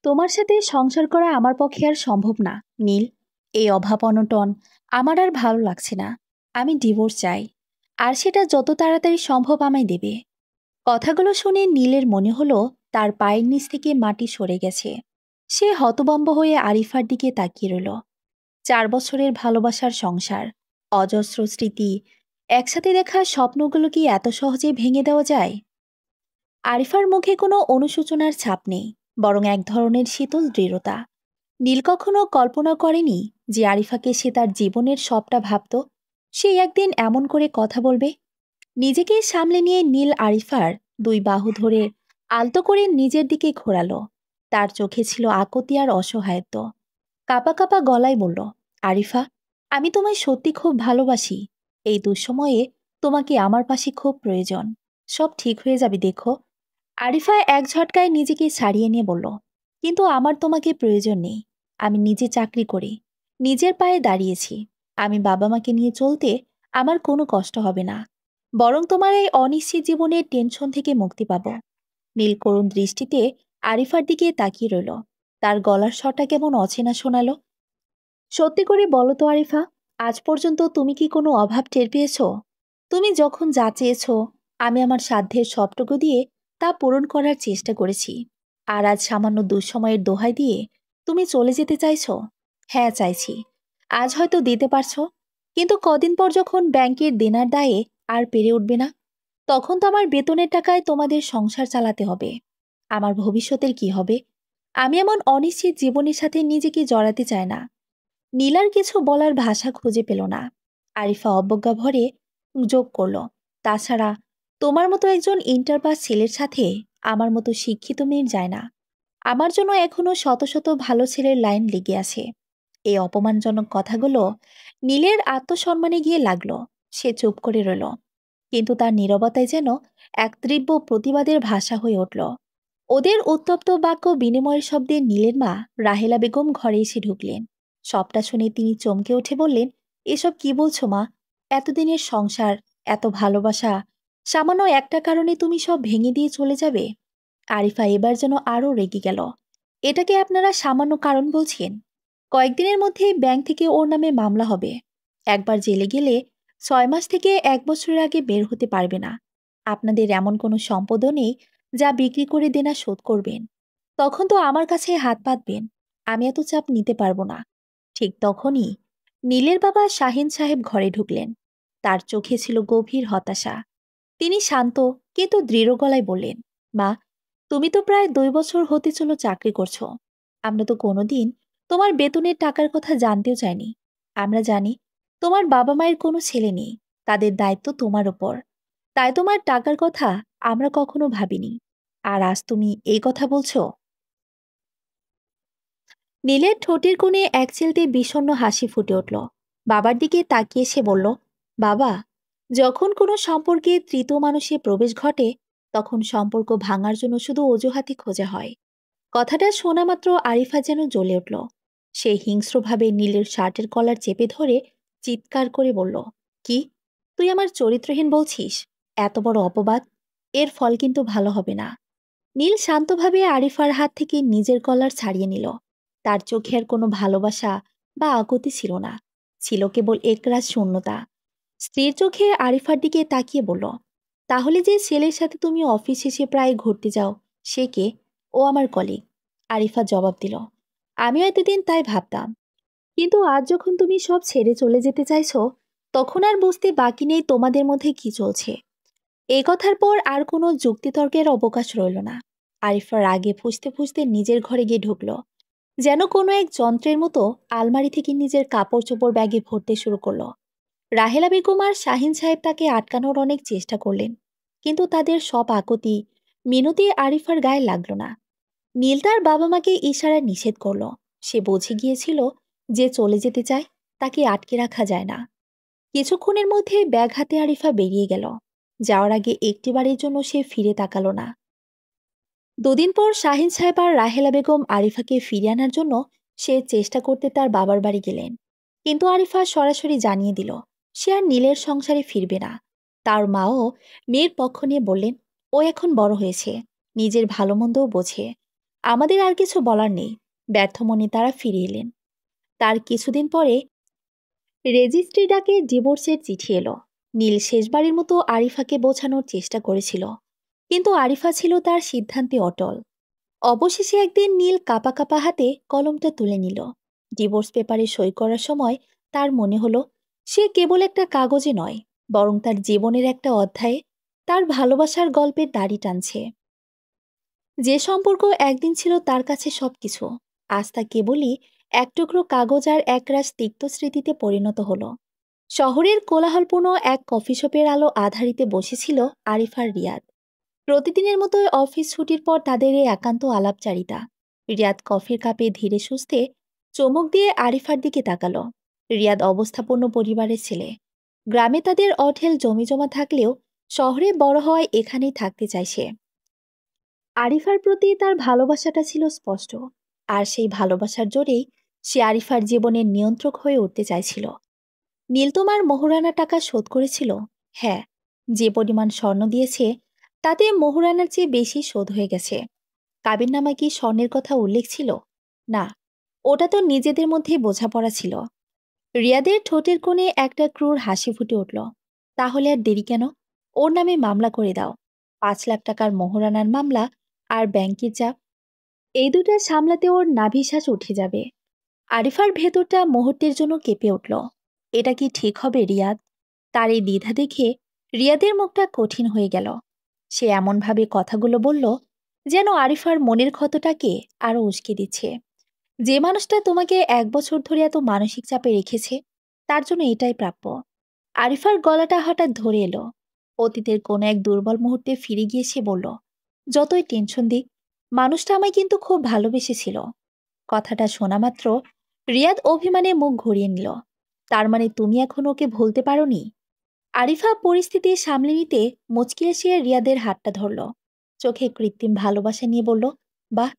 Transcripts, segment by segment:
তোমার সাথে সংসার করা আমার পক্ষে আর সম্ভব না, নীল। এই অভাব অনটন আমার আর ভালো লাগছে না। আমি ডিভোর্স চাই। আর সেটা যত তাড়াতাড়ি সম্ভব আমায় দেবে। কথাগুলো শুনে নীলের মনে হলো তার পায়ের নিচ থেকে মাটি সরে গেছে। সে হতবম্ব হয়ে আরিফার দিকে তাকিয়ে রইল। 4 বছরের ভালোবাসার সংসার, অজস্র স্মৃতি, একসাথে দেখা স্বপ্নগুলো কি এত সহজে ভেঙে দেওয়া যায়? আরিফার মুখে কোনো অনুশোচনার ছাপ নেই, বরং এক ধরনের শীতল দৃঢ়তা। নীল কখনো কল্পনা করেনি যে আরিফাকে সে তার জীবনের সবটা ভাবত। সে একদিন এমন করে কথা বলবে। নিজেকে সামলে নিয়ে নীল আরিফার 2 বাহু ধরে আলতো করে নিজের দিকে ঘোরালো। তার চোখে ছিল আকুতি আর অসহায়ত্ব। কাঁপা কাঁপা গলায় বলল, আরিফা, আমি তোমায় সত্যি খুব ভালোবাসি। এই দুঃসময়ে তোমাকে আমার পাশে খুব প্রয়োজন। সব ঠিক হয়ে যাবে, দেখো। আরিফা এক ঝটকায় নিজেকে ছাড়িয়ে নিয়ে বলল, কিন্তু আমার তোমাকে প্রয়োজন নেই। আমি নিজে চাকরি করি, নিজের পায়ে দাঁড়িয়েছি। আমি বাবা মাকে নিয়ে চলতে আমার কোনো কষ্ট হবে না। বরং তোমার এই অনিশ্চিত জীবনের টেনশন থেকে মুক্তি পাব। নীল করুণ দৃষ্টিতে আরিফার দিকে তাকিয়ে রইল। তার গলার স্বরটা কেমন অচেনা শোনালো। সত্যি করে বলো তো আরিফা, আজ পর্যন্ত তুমি কি কোনো অভাব টের পেয়েছো? তুমি যখন যা চেয়েছো, আমি আমার সাধ্যের সবটুকু দিয়ে তা পূরণ করার চেষ্টা করেছি। আর আজ সামান্য দুঃসময়ের দোহাই দিয়ে তুমি চলে যেতে চাইছো? হ্যাঁ, চাইছি। আজ হয়তো দিতে পারছো, কিন্তু কদিন পর যখন ব্যাংকের দেনার দায়ে আর পেরে উঠবে না, তখন তো আমার বেতনের টাকায় তোমাদের সংসার চালাতে হবে। আমার ভবিষ্যতের কি হবে? আমি এমন অনিশ্চিত জীবনের সাথে নিজেকে জড়াতে চাই না। নীলার কিছু বলার ভাষা খুঁজে পেল না। আরিফা অবজ্ঞা ভরে যোগ করল, তাছাড়া তোমার মতো একজন ইন্টার পাস ছেলের সাথে আমার মতো শিক্ষিত মেয়ের যায় না। আমার জন্য এখনো শত শত ভালো ছেলের লাইন লেগে আছে। এই অপমানজনক কথাগুলো নীলের আত্মসম্মানে গিয়ে লাগলো। সে চুপ করে রইল, কিন্তু তার নীরবতায় যেন এক তীব্র প্রতিবাদের ভাষা হয়ে উঠল। ওদের উত্তপ্ত বাক্য বিনিময়ের শব্দে নীলের মা রাহেলা বেগম ঘরে এসে ঢুকলেন। সবটা শুনে তিনি চমকে উঠে বললেন, এসব কি বলছো মা? এতদিনের সংসার, এত ভালোবাসা, সামান্য একটা কারণে তুমি সব ভেঙে দিয়ে চলে যাবে? আরিফা এবার যেন আরও রেগে গেল। এটাকে আপনারা সামান্য কারণ বলছেন? কয়েকদিনের মধ্যে ব্যাংক থেকে ওর নামে মামলা হবে। একবার জেলে গেলে 6 মাস থেকে 1 বছরের আগে বের হতে পারবে না। আপনাদের এমন কোনো সম্পদও নেই যা বিক্রি করে দেনা শোধ করবেন। তখন তো আমার কাছে হাত পাতবেন। আমি এত চাপ নিতে পারবো না। ঠিক তখনই নীলের বাবা শাহিন সাহেব ঘরে ঢুকলেন। তার চোখে ছিল গভীর হতাশা। তিনি শান্ত কিন্তু দৃঢ় গলায় বললেন, মা, তুমি তো প্রায় 2 বছর হতে চলো চাকরি করছো। আমরা তো কোনোদিন তোমার বেতনের টাকার কথা জানতেও চাইনি। আমরা জানি তোমার বাবা মায়ের কোনো ছেলে নেই, তাদের দায়িত্ব তোমার ওপর। তাই তোমার টাকার কথা আমরা কখনো ভাবিনি। আর আজ তুমি এই কথা বলছো? নীলের ঠোঁটের কোণে এক চিলতে বিষণ্ণ হাসি ফুটে উঠল। বাবার দিকে তাকিয়ে সে বলল, বাবা, যখন কোনো সম্পর্কে তৃতীয় মানুষের প্রবেশ ঘটে, তখন সম্পর্ক ভাঙার জন্য শুধু অজুহাতি খোঁজা হয়। কথাটা শোনা মাত্র আরিফা যেন জ্বলে উঠল। সে হিংস্রভাবে নীলের শার্টের কলার চেপে ধরে চিৎকার করে বলল, কি? তুই আমার চরিত্রহীন বলছিস? এত বড় অপবাদ! এর ফল কিন্তু ভালো হবে না। নীল শান্তভাবে আরিফার হাত থেকে নিজের কলার ছাড়িয়ে নিল। তার চোখে আর কোনো ভালোবাসা বা আকুতি ছিল না, ছিল কেবল একরাশ শূন্যতা। স্ত্রীর চোখে আরিফার দিকে তাকিয়ে বলল, তাহলে যে ছেলের সাথে তুমি অফিস শেষে প্রায় ঘুরতে যাও, সে কে? ও আমার কলিগ। আরিফা জবাব দিল, আমিও এতদিন তাই ভাবতাম, কিন্তু আজ যখন তুমি সব ছেড়ে চলে যেতে চাইছো, তখন আর বুঝতে বাকি নেই তোমাদের মধ্যে কি চলছে। এই কথার পর আর কোনো যুক্তিতর্কের অবকাশ রইল না। আরিফা রাগে ফুঁসতে ফুঁসতে নিজের ঘরে গিয়ে ঢুকল। যেন কোনো এক যন্ত্রের মতো আলমারি থেকে নিজের কাপড় চোপড় ব্যাগে ভরতে শুরু করলো। রাহেলা বেগম আর শাহিন সাহেব তাকে আটকানোর অনেক চেষ্টা করলেন, কিন্তু তাদের সব আকুতি মিনতি আরিফার গায়ে লাগলো না। নীল তার বাবা মাকে ইশারায় নিষেধ করল। সে বুঝে গিয়েছিল যে চলে যেতে চায় তাকে আটকে রাখা যায় না। কিছুক্ষণের মধ্যে ব্যাগ হাতে আরিফা বেরিয়ে গেল। যাওয়ার আগে একটিবারের জন্য সে ফিরে তাকালো না। দুদিন পর শাহিন সাহেব আর রাহেলা বেগম আরিফাকে ফিরিয়ে আনার জন্য সে চেষ্টা করতে তার বাবার বাড়ি গেলেন। কিন্তু আরিফা সরাসরি জানিয়ে দিল সে আর নীলের সংসারে ফিরবে না। তার মাও মেয়ের পক্ষ নিয়ে বললেন, ও এখন বড় হয়েছে, নিজের ভালো মন্দও বোঝে। আমাদের আর কিছু বলার নেই। ব্যর্থ মনে তারা ফিরে এলেন। তার কিছুদিন পরে রেজিস্ট্রি ডাকে ডিভোর্সের চিঠি এলো। নীল শেষবারের মতো আরিফাকে বোঝানোর চেষ্টা করেছিল, কিন্তু আরিফা ছিল তার সিদ্ধান্তে অটল। অবশেষে একদিন নীল কাঁপা কাঁপা হাতে কলমটা তুলে নিল। ডিভোর্স পেপারে সই করার সময় তার মনে হলো সে কেবল একটা কাগজে নয়, বরং তার জীবনের একটা অধ্যায়ে তার ভালোবাসার গল্পের দাড়ি টানছে। যে সম্পর্ক একদিন ছিল তার কাছে সবকিছু, আজ তা কেবলই এক টুকরো কাগজ আর একরাশ তিক্ত স্মৃতিতে পরিণত হলো। শহরের কোলাহলপূর্ণ এক কফি শপের আলো আধারিতে বসেছিল আরিফার রিয়াদ। প্রতিদিনের মতো অফিস ছুটির পর তাদের এই একান্ত আলাপচারিতা। রিয়াদ কফির কাপে ধীরে সুস্থে চমক দিয়ে আরিফার দিকে তাকালো। রিয়াদ অবস্থাপন্ন পরিবারের ছেলে। গ্রামে তাদের অঢেল জমিজমা থাকলেও শহরে বড় হওয়ায় এখানেই থাকতে চাইছে। আরিফার প্রতি তার ভালোবাসাটা ছিল স্পষ্ট, আর সেই ভালোবাসার জোরেই সে আরিফার জীবনের নিয়ন্ত্রক হয়ে উঠতে চাইছিল। নীল তোমার মোহরানা টাকা শোধ করেছিল? হ্যাঁ। যে পরিমাণ স্বর্ণ দিয়েছে তাতে মোহরানার চেয়ে বেশি শোধ হয়ে গেছে। কাবিননামায় কি স্বর্ণের কথা উল্লেখ ছিল? না, ওটা তো নিজেদের মধ্যেই বোঝাপড়া ছিল। রিয়াদের ঠোঁটের কোণে একটা ক্রূর হাসি ফুটে উঠল। তাহলে আর দেরি কেন? ওর নামে মামলা করে দাও। ৫ লাখ টাকার মোহরানার মামলা আর ব্যাংকের চাপ, এই দুটা সামলাতে ওর নাভিশ্বাস উঠে যাবে। আরিফার ভেতরটা মুহূর্তের জন্য কেঁপে উঠল। এটা কি ঠিক হবে রিয়াদ? তার এই দ্বিধা দেখে রিয়াদের মুখটা কঠিন হয়ে গেল। সে এমনভাবে কথাগুলো বলল যেন আরিফার মনের ক্ষতটাকে আরো উস্কে দিচ্ছে। যে মানুষটা তোমাকে ১ বছর ধরে এত মানসিক চাপে রেখেছে, তার জন্য এটাই প্রাপ্য। আরিফার গলাটা হঠাৎ ধরে এলো। অতীতের কোনো এক দুর্বল মুহূর্তে ফিরে গিয়ে সে বলল, যতই টেনশন দিক, মানুষটা আমায় কিন্তু খুব ভালোবেসেছিল। কথাটা শোনা মাত্র রিয়াদ অভিমানে মুখ ঘুরিয়ে নিল। তার মানে তুমি এখন ওকে ভুলতে পারোনি? আরিফা পরিস্থিতি সামলে নিতে মুচকি এসে রিয়াদের হাতটা ধরল। চোখে কৃত্রিম ভালোবাসা নিয়ে বলল, বাহ,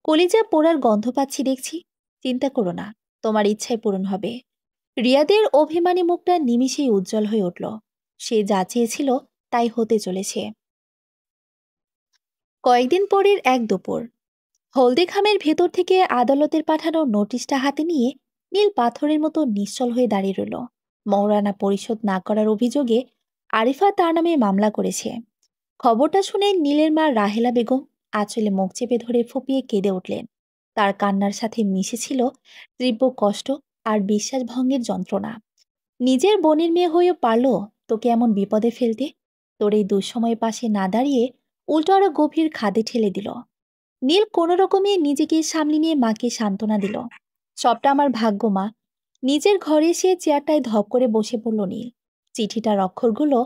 কলিজা পোড়ার গন্ধ পাচ্ছি দেখছি। চিন্তা করো না, তোমার ইচ্ছাই পূরণ হবে। রিয়াদের অভিমানী মুখটা নিমিষেই উজ্জ্বল হয়ে উঠল। সে যা চেয়েছিল তাই হতে চলেছে। কয়েকদিন পরের এক দুপুর, হলদে খামের ভেতর থেকে আদালতের পাঠানো নোটিশটা হাতে নিয়ে নীল পাথরের মতো নিশ্চল হয়ে দাঁড়িয়ে রইল। মওরানা পরিশোধ না করার অভিযোগে আরিফা তার নামে মামলা করেছে। খবরটা শুনে নীলের মা রাহেলা বেগম আঁচলে মুখ চেপে ধরে ফুপিয়ে কেঁদে উঠলেন। তার কান্নার সাথে মিশেছিল তীব্র কষ্ট আর বিশ্বাসভঙ্গের যন্ত্রণা। নিজের বোনের মেয়ে হয়েও পারল তোকে এমন বিপদে ফেলতে? তোর এই দুঃসময়ে পাশে না দাঁড়িয়ে উল্টো আরো গভীর খাদে ঠেলে দিল। নীল কোনো রকমে নিজেকে সামলে নিয়ে মাকে সান্ত্বনা দিল। সবটা আমার ভাগ্য মা। নিজের ঘরে সে চেয়ারটায় ধপ করে বসে পড়ল নীল। চিঠিটার অক্ষরগুলো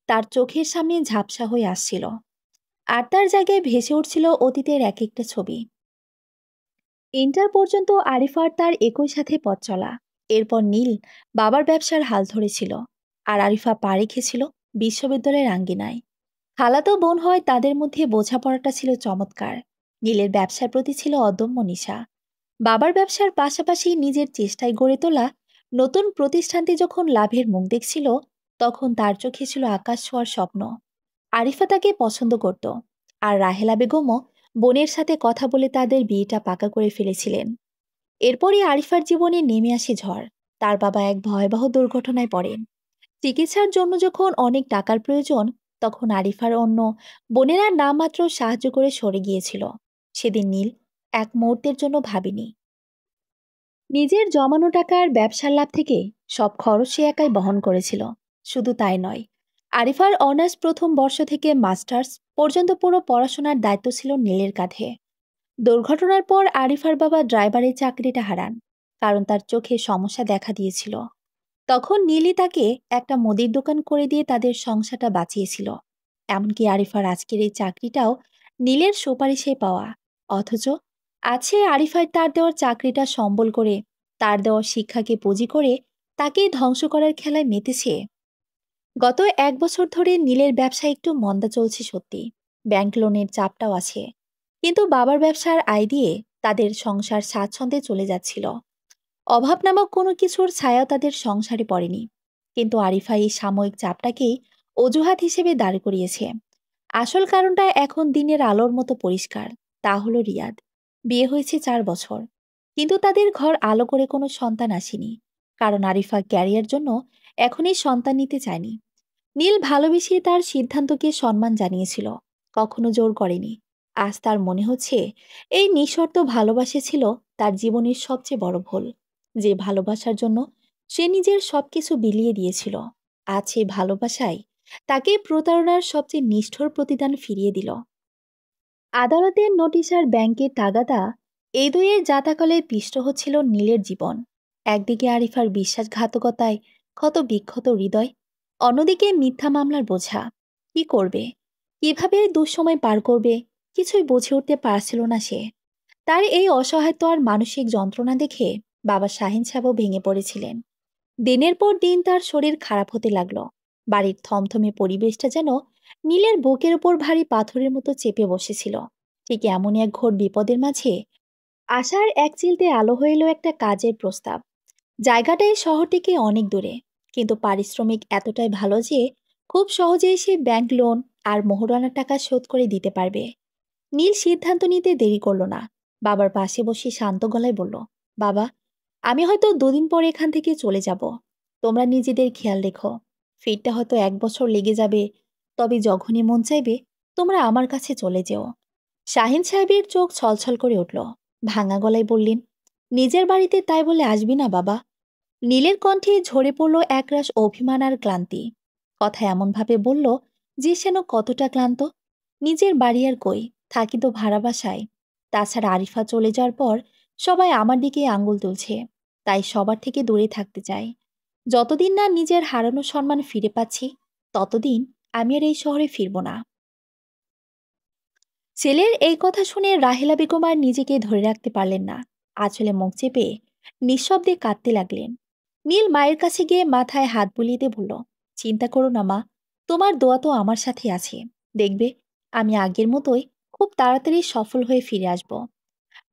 তার চোখের সামনে ঝাপসা হয়ে আসছিল, আর তার জায়গায় ভেসে উঠছিল অতীতের এক একটা ছবি। ইন্টার পর্যন্ত আরিফার তার একই সাথে পথ চলা। এরপর নীল বাবার ব্যবসার হাল ধরেছিল, আর আরিফা পা রেখেছিল বিশ্ববিদ্যালয়ের আঙ্গিনায়। খালাতো বোন হয় তাদের মধ্যে বোঝাপড়াটা ছিল চমৎকার। নীলের ব্যবসার প্রতি ছিল অদম্য নেশা। বাবার ব্যবসার পাশাপাশি নিজের চেষ্টায় গড়ে তোলা নতুন প্রতিষ্ঠানটি যখন লাভের মুখ দেখছিল, তখন তার চোখে ছিল আকাশ ছোঁয়ার স্বপ্ন। আরিফা তাকে পছন্দ করত, আর রাহেলা বেগমও বোনের সাথে কথা বলে তাদের বিয়েটা পাকা করে ফেলেছিলেন। এরপরই আরিফার জীবনে নেমে আসে ঝড়। তার বাবা এক ভয়াবহ দুর্ঘটনায় পড়েন। চিকিৎসার জন্য যখন অনেক টাকার প্রয়োজন, তখন আরিফার অন্য বোনেরা নামমাত্র সাহায্য করে সরে গিয়েছিল। সেদিন নীল এক মুহূর্তের জন্য ভাবিনি। নিজের জমানো টাকার ব্যবসার লাভ থেকে সব খরচ সে একাই বহন করেছিল। শুধু তাই নয়, আরিফার অনার্স প্রথম বর্ষ থেকে মাস্টার্স পর্যন্ত পুরো পড়াশোনার দায়িত্ব ছিল নীলের কাঁধে। দুর্ঘটনার পর আরিফার বাবা ড্রাইভারের চাকরিটা হারান, কারণ তার চোখে সমস্যা দেখা দিয়েছিল। তখন নীলই তাকে একটা মুদির দোকান করে দিয়ে তাদের সংসারটা বাঁচিয়েছিল। এমনকি আরিফার আজকের এই চাকরিটাও নীলের সুপারিশে পাওয়া। অথচ আছে আরিফার তার দেওয়ার চাকরিটা সম্বল করে, তার দেওয়া শিক্ষাকে পুঁজি করে তাকেই ধ্বংস করার খেলায় মেতেছে। গত ১ বছর ধরে নীলের ব্যবসা একটু মন্দা চলছে সত্যি, ব্যাংক লোনের চাপটাও আছে, কিন্তু বাবার ব্যবসার আয় দিয়ে তাদের সংসার স্বাচ্ছন্দ্যে চলে যাচ্ছিল। অভাব নামক কোনো কিছুর ছায়াও তাদের সংসারে পড়েনি। কিন্তু আরিফা এই সাময়িক চাপটাকেই অজুহাত হিসেবে দাঁড় করিয়েছে। আসল কারণটা এখন দিনের আলোর মতো পরিষ্কার, তা হলো রিয়াদ। বিয়ে হয়েছে 4 বছর, কিন্তু তাদের ঘর আলো করে কোনো সন্তান আসেনি, কারণ আরিফা ক্যারিয়ার জন্য এখনই সন্তান নিতে চায়নি। নীল ভালোবেসে তার সিদ্ধান্তকে সম্মান জানিয়েছিল, কখনো জোর করেনি। আজ তার মনে হচ্ছে এই নিঃশর্ত ভালোবাসা ছিল তার জীবনের সবচেয়ে বড় ভুল। যে ভালোবাসার জন্য সে নিজের সবকিছু বিলিয়ে দিয়েছিল, আজ সেই ভালোবাসায় তাকে প্রতারণার সবচেয়ে নিষ্ঠুর প্রতিদান ফিরিয়ে দিল। আদালতের নোটিশ আর ব্যাংকের তাগাদা, এই দুইয়ের জাতাকলে পিষ্ট হচ্ছিল নীলের জীবন। একদিকে আরিফার বিশ্বাসঘাতকতায় ক্ষত বিক্ষত হৃদয়, অন্যদিকে মিথ্যা মামলার বোঝা। কি করবে, কিভাবে এই দুঃসময় পার করবে, কিছুই বুঝে উঠতে পারছিল না সে। তার এই অসহায়ত্ব আর মানসিক যন্ত্রণা দেখে বাবা শাহিন সাহেবও ভেঙে পড়েছিলেন। দিনের পর দিন তার শরীর খারাপ হতে লাগলো। বাড়ির থমথমে পরিবেশটা যেন নীলের বুকের উপর ভারী পাথরের মতো চেপে বসেছিল। ঠিক এমনই এক ঘোর বিপদের মাঝে আশার এক চিলতে আলো হয়ে এলো একটা কাজের প্রস্তাব। জায়গাটা এই শহর থেকে অনেক দূরে, কিন্তু পারিশ্রমিক এতটাই ভালো যে খুব সহজেই সে ব্যাংক লোন আর মোহরানার টাকা শোধ করে দিতে পারবে। নীল সিদ্ধান্ত নিতে দেরি করল না। বাবার পাশে বসে শান্ত গলায় বলল, বাবা, আমি হয়তো 2 দিন পর এখান থেকে চলে যাব। তোমরা নিজেদের খেয়াল রেখো। ফিরতে হয়তো 1 বছর লেগে যাবে, তবে যখনই মন চাইবে তোমরা আমার কাছে চলে যেও। শাহিন সাহেবের চোখ ছলছল করে উঠল। ভাঙা গলায় বললেন, নিজের বাড়িতে তাই বলে আসবি না বাবা। নীলের কণ্ঠে ঝরে পড়ল একরাশ অভিমান আর ক্লান্তি। কথা এমনভাবে বলল যে যেন কতটা ক্লান্ত। নিজের বাড়ি আর কই, থাকি তো ভাড়া বাসায়। তাছাড়া আরিফা চলে যাওয়ার পর সবাই আমার দিকে আঙ্গুল তুলছে, তাই সবার থেকে দূরে থাকতে চাই। যতদিন না নিজের হারানো সম্মান ফিরে পাচ্ছি, ততদিন আমি আর এই শহরে ফিরব না। ছেলের এই কথা শুনে রাহেলা বেগম আর নিজেকে ধরে রাখতে পারলেন না। আঁচলে মুখ চেপে নিঃশব্দে কাঁদতে লাগলেন। নীল মায়ের কাছে গিয়ে মাথায় হাত বুলিয়ে দিয়ে বলল, চিন্তা করো না মা, তোমার দোয়া তো আমার সাথে আছে। দেখবে আমি আগের মতোই খুব তাড়াতাড়ি সফল হয়ে ফিরে আসব।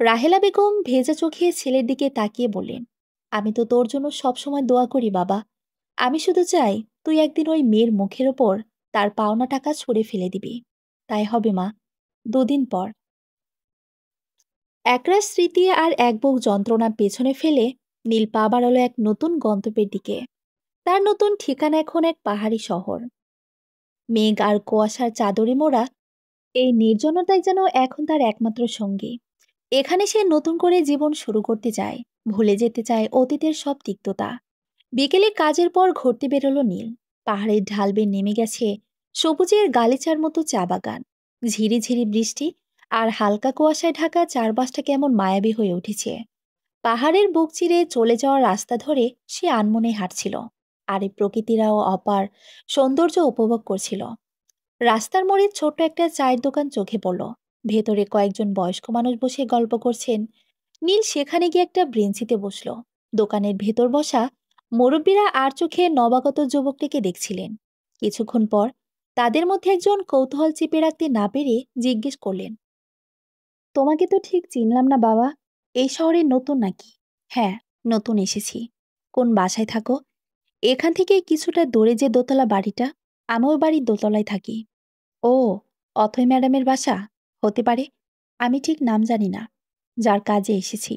রাহেলা বেগম ভেজা চোখে ছেলের দিকে তাকিয়ে বললেন, আমি তো তোর জন্য সবসময় দোয়া করি বাবা। আমি শুধু চাই তুই একদিন ওই মেয়ের মুখের ওপর তার পাওনা টাকা ছুঁড়ে ফেলে দিবি। তাই হবে মা, 2 দিন পর। একরাশ স্মৃতি আর এক বুক যন্ত্রণা পেছনে ফেলে নীল পা বাড়ালো এক নতুন গন্তব্যের দিকে। তার নতুন ঠিকানা এখন এক পাহাড়ি শহর। মেঘ আর কুয়াশার চাদরে মোড়া এই নির্জনতাই যেন এখন তার একমাত্র সঙ্গী। এখানে সে নতুন করে জীবন শুরু করতে চায়, ভুলে যেতে চায় অতীতের সব তিক্ততা। বিকেলে কাজের পর ঘুরতে বেরোলো নীল। পাহাড়ের ঢাল বেয়ে নেমে গেছে সবুজের গালিচার মতো চা বাগান। ঝিরিঝিরি বৃষ্টি আর হালকা কুয়াশায় ঢাকা চারপাশটা কেমন মায়াবী হয়ে উঠেছে। পাহাড়ের বুক চিরে চলে যাওয়ার রাস্তা ধরে সে আনমনে হাঁটছিল, আর এই প্রকৃতিরাও অপার সৌন্দর্য উপভোগ করছিল। রাস্তার মোড়ে ছোট্ট একটা চায়ের দোকান চোখে পড়ল। ভেতরে কয়েকজন বয়স্ক মানুষ বসে গল্প করছেন। নীল সেখানে গিয়ে একটা ব্রেঞ্চিতে বসল। দোকানের ভেতর বসা মুরব্বীরা আর চোখে নবাগত যুবকটিকে দেখছিলেন। কিছুক্ষণ পর তাদের মধ্যে একজন কৌতূহল চেপে রাখতে না পেরে জিজ্ঞেস করলেন, তোমাকে তো ঠিক চিনলাম না বাবা। এই শহরে নতুন নাকি? হ্যাঁ, নতুন এসেছি। কোন বাসায় থাকো? এখান থেকে কিছুটা দূরে যে দোতলা বাড়িটা, আমি ওই বাড়ির দোতলায় থাকি। ও, অথৈ ম্যাডামের বাসা? হতে পারে, আমি ঠিক নাম জানি না। যার কাজে এসেছি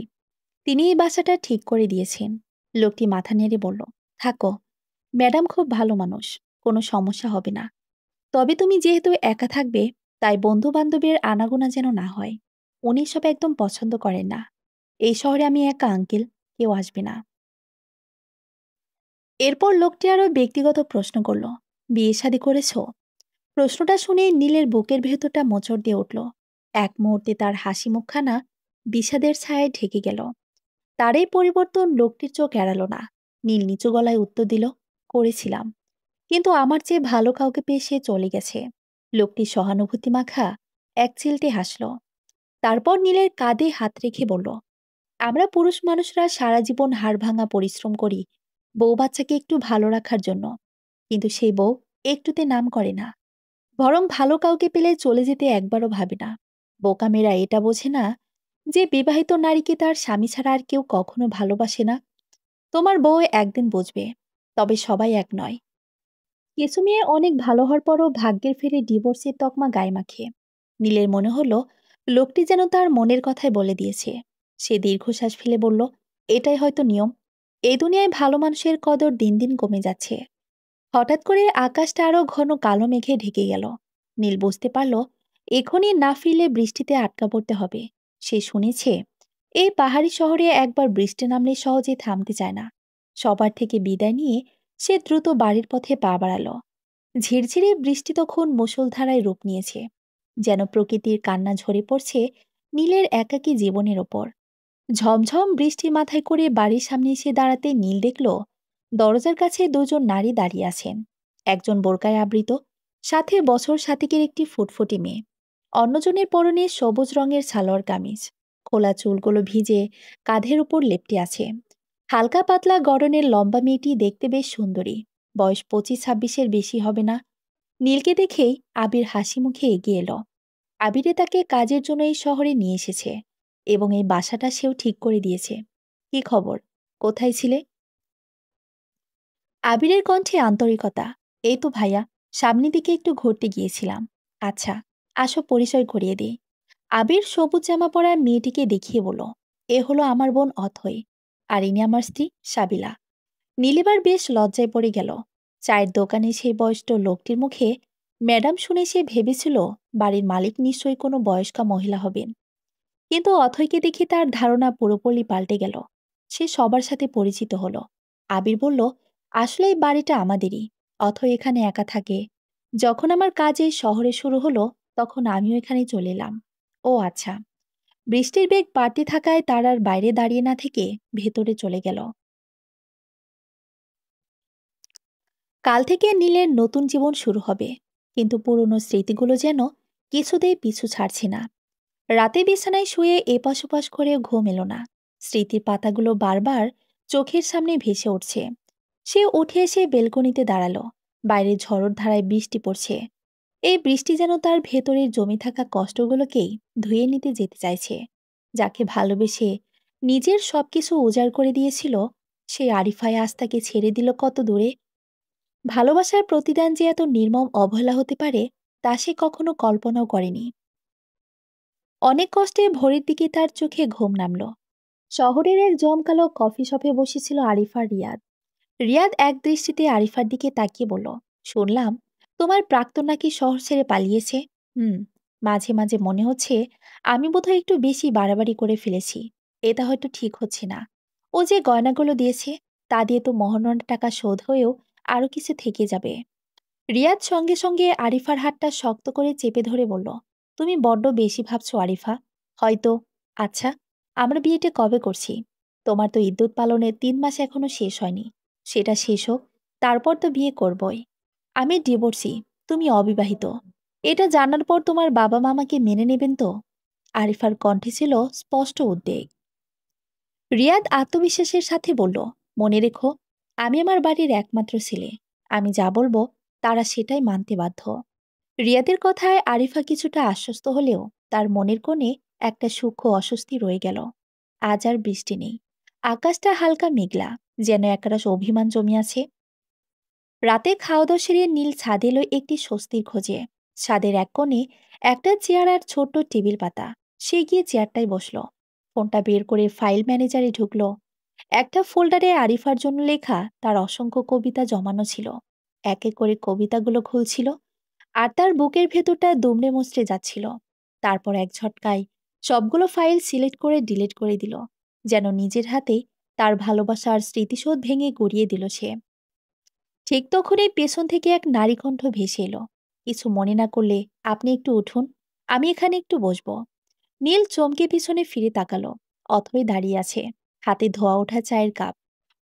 তিনি এই বাসাটা ঠিক করে দিয়েছেন। লোকটি মাথা নেড়ে বলল, থাকো, ম্যাডাম খুব ভালো মানুষ, কোনো সমস্যা হবে না। তবে তুমি যেহেতু একা থাকবে, তাই বন্ধু বান্ধবের আনাগোনা যেন না হয়। উনি সব একদম পছন্দ করেন না। এই শহরে আমি একা আঙ্কেল, কেউ আসবে না। এরপর লোকটি আরো ব্যক্তিগত প্রশ্ন করল, বিয়ে শাদী করেছো? প্রশ্নটা শুনে নীলের বুকের ভেতরটা মোচড় দিয়ে উঠল। এক মুহূর্তে তার হাসি মুখখানা বিষাদের ছায়ায় ঢেকে গেল। তার এই পরিবর্তন লোকটির চোখ এড়াল না। নীল নিচু গলায় উত্তর দিল, করেছিলাম, কিন্তু আমার চেয়ে ভালো কাউকে পেয়ে সে চলে গেছে। লোকটি সহানুভূতি মাখা এক চিলতে হাসল। তারপর নীলের কাঁধে হাত রেখে বলল, আমরা পুরুষ মানুষরা সারা জীবন হাড়ভাঙা পরিশ্রম করি বউ বাচ্চাকে একটু ভালো রাখার জন্য, কিন্তু সেই বউ একটুতে নাম করে না, বরং ভালো কাউকে পেলে চলে যেতে একবারও ভাবে না। বোকামেরা এটা বোঝে না যে বিবাহিত নারীকে তার স্বামী ছাড়া আর কেউ কখনো ভালোবাসে না। তোমার বউ একদিন বুঝবে, তবে সবাই এক নয়। কিছু মেয়ে অনেক ভালো হওয়ার পরও ভাগ্যের ফেরে ডিভোর্সের তকমা গায়ে মাখে। নীলের মনে হলো লোকটি যেন তার মনের কথাই বলে দিয়েছে। সে দীর্ঘশ্বাস ফেলে বলল, এটাই হয়তো নিয়ম। এই দুনিয়ায় ভালো মানুষের কদর দিন দিন কমে যাচ্ছে। হঠাৎ করে আকাশটা আরো ঘন কালো মেঘে ঢেকে গেল। নীল বুঝতে পারল এখনই না ফিরলে বৃষ্টিতে আটকা পড়তে হবে। সে শুনেছে এই পাহাড়ি শহরে একবার বৃষ্টি নামলে সহজে থামতে চায় না। সবার থেকে বিদায় নিয়ে সে দ্রুত বাড়ির পথে পা বাড়ালো। ঝিরঝিরে বৃষ্টি তখন মুষলধারায় রূপ নিয়েছে, যেন প্রকৃতির কান্না ঝরে পড়ছে নীলের একাকী জীবনের ওপর। ঝমঝম বৃষ্টি মাথায় করে বাড়ির সামনে এসে দাঁড়াতে নীল দেখল দরজার কাছে দুজন নারী দাঁড়িয়ে আছেন। একজন বোরকায় আবৃত, সাথে বছর সাতেকের একটি ফুটফুটে মেয়ে। অন্যজনের পরনে সবুজ রঙের সালোয়ার কামিজ, খোলা চুলগুলো ভিজে কাঁধের উপর লেপটে আছে। হালকা পাতলা গড়নের লম্বা মেয়েটি দেখতে বেশ সুন্দরী, বয়স 25-26-এর বেশি হবে না। নীলকে দেখেই আবির হাসি মুখে এগিয়ে এলো। আবিরে তাকে কাজের জন্য এই শহরে নিয়ে এসেছে এবং এই বাসাটা সেও ঠিক করে দিয়েছে। কি খবর, কোথায় ছিলে? আবিরের কণ্ঠে আন্তরিকতা। এই তো ভাইয়া, সামনের দিকে একটু ঘুরতে গিয়েছিলাম। আচ্ছা, আসো পরিচয় করিয়ে দিই। আবির সবুজ জামা পরা মেয়েটিকে দেখিয়ে বলল, এ হলো আমার বোন অথই, আর ইনি আমার স্ত্রী সাবিলা। নীলিবার বেশ লজ্জায় পড়ে গেল। চায়ের দোকানে সেই বয়স্ক লোকটির মুখে ম্যাডাম শুনে সে ভেবেছিল বাড়ির মালিক নিশ্চয়ই কোনো বয়স্কা মহিলা হবেন। কিন্তু অথৈকে দেখে তার ধারণা পুরোপুরি পাল্টে গেল। সে সবার সাথে পরিচিত হলো। আবির বলল, আসলে এই বাড়িটা আমাদেরই। অথৈ এখানে একা থাকে। যখন আমার কাজ এই শহরে শুরু হলো, তখন আমিও এখানে চলে এলাম। ও আচ্ছা। বৃষ্টির বেগ বাড়তে থাকায় তার আর বাইরে দাঁড়িয়ে না থেকে ভেতরে চলে গেল। কাল থেকে নীলের নতুন জীবন শুরু হবে, কিন্তু পুরনো স্মৃতিগুলো যেন কিছুতেই পিছু ছাড়ছে না। রাতে বিছানায় শুয়ে এপাশ ওপাশ করে ঘুম এলো না। স্মৃতির পাতাগুলো বারবার চোখের সামনে ভেসে উঠছে। সে উঠে এসে বেলকনিতে দাঁড়ালো। বাইরে ঝড়ের ধারায় বৃষ্টি পড়ছে। এই বৃষ্টি যেন তার ভেতরের জমে থাকা কষ্টগুলোকেই ধুয়ে নিতে যেতে চাইছে। যাকে ভালোবেসে নিজের সবকিছু উজাড় করে দিয়েছিল, সেই আরিফাই আজ তাকে ছেড়ে দিল কত দূরে। ভালোবাসার প্রতিদান যে এত নির্মম অবহেলা হতে পারে, তা সে কখনো কল্পনাও করেনি। অনেক কষ্টে ভোরের দিকে তার চোখে ঘুম নামল। শহরের এক জমকালো কফি শপে বসেছিল আরিফা আর রিয়াদ। রিয়াদ এক দৃষ্টিতে আরিফার দিকে তাকিয়ে বলল, শুনলাম তোমার প্রাক্তন নাকি শহর ছেড়ে পালিয়েছে। হুম, মাঝে মাঝে মনে হচ্ছে আমি বোধহয় একটু বেশি বাড়াবাড়ি করে ফেলেছি। এটা হয়তো ঠিক হচ্ছে না। ও যে গয়নাগুলো দিয়েছে, তা দিয়ে তো মহারণার টাকা শোধ হয়েও আরো কিছু থেকে যাবে। রিয়াদ সঙ্গে সঙ্গে আরিফার হাতটা শক্ত করে চেপে ধরে বলল, তুমি বড্ড বেশি ভাবছো আরিফা। হয়তো। আচ্ছা, আমরা বিয়েটা কবে করছি? তোমার তো ইদ্যুৎ পালনের 3 মাস এখনো শেষ হয়নি। সেটা শেষ হোক, তারপর তো বিয়ে করবই। আমি ডিভোর্সি, তুমি অবিবাহিত। এটা জানার পর তোমার বাবা মামাকে মেনে নেবেন তো? আরিফার কণ্ঠে ছিল স্পষ্ট উদ্বেগ। রিয়াদ আত্মবিশ্বাসের সাথে বলল, মনে রেখো, আমি আমার বাড়ির একমাত্র ছেলে। আমি যা বলবো তারা সেটাই মানতে বাধ্য। রিয়াদের কথায় আরিফা কিছুটা আশ্বস্ত হলেও তার মনের কোণে একটা সূক্ষ্ম অস্বস্তি রয়ে গেল। আজ আর বৃষ্টি নেই। আকাশটা হালকা মেঘলা, যেন একরাশ অভিমান জমিয়াছে। রাতে খাওয়া দাওয়া সেরে নীল ছাদে এলো একটি স্বস্তির খোঁজে। ছাদের এক কোণে একটা চেয়ার আর ছোট্ট টেবিল পাতা। সে গিয়ে চেয়ারটায় বসলো। ফোনটা বের করে ফাইল ম্যানেজারে ঢুকলো। একটা ফোল্ডারে আরিফার জন্য লেখা তার অসংখ্য কবিতা জমানো ছিল। এক এক করে কবিতাগুলো খুলছিল, আর তার বুকের ভেতরটা দুমড়ে মুচড়ে যাচ্ছিল। তারপর এক ঝটকায় সবগুলো ফাইল সিলেক্ট করে ডিলিট করে দিল, যেন নিজের হাতেই তার ভালোবাসার স্মৃতিশোধ ভেঙে গড়িয়ে দিল সে। ঠিক তখনই পেছন থেকে এক নারী কণ্ঠ ভেসে এলো, কিছু মনে না করলে আপনি একটু উঠুন, আমি এখানে একটু বসবো। নীল চমকে পিছনে ফিরে তাকালো। অথই দাঁড়িয়ে আছে, হাতে ধোয়া ওঠা চায়ের কাপ,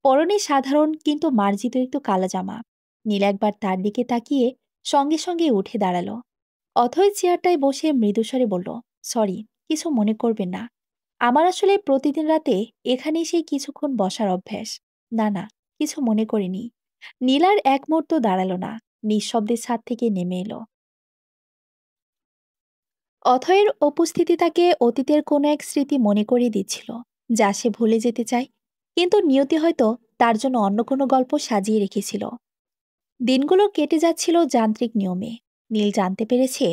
পরনে সাধারণ কিন্তু মার্জিত একটু কালো জামা। নীল একবার তার দিকে তাকিয়ে সঙ্গে সঙ্গে উঠে দাঁড়ালো। অথই চেয়ারটায় বসে মৃদুস্বরে বলল, সরি, কিছু মনে করবেন না। আমার আসলে প্রতিদিন রাতে এখানে সেই কিছুক্ষণ বসার অভ্যাস। না না, কিছু মনে করিনি। নীলার এক মুহূর্ত দাঁড়ালো না, নিঃশব্দে ছাদ থেকে নেমে এলো। অথয়ের উপস্থিতি তাকে অতীতের কোনো এক স্মৃতি মনে করিয়ে দিচ্ছিল, যা সে ভুলে যেতে চায়। কিন্তু নিয়তি হয়তো তার জন্য অন্য কোনো গল্প সাজিয়ে রেখেছিল। দিনগুলো কেটে যাচ্ছিল যান্ত্রিক নিয়মে। নীল জানতে পেরেছে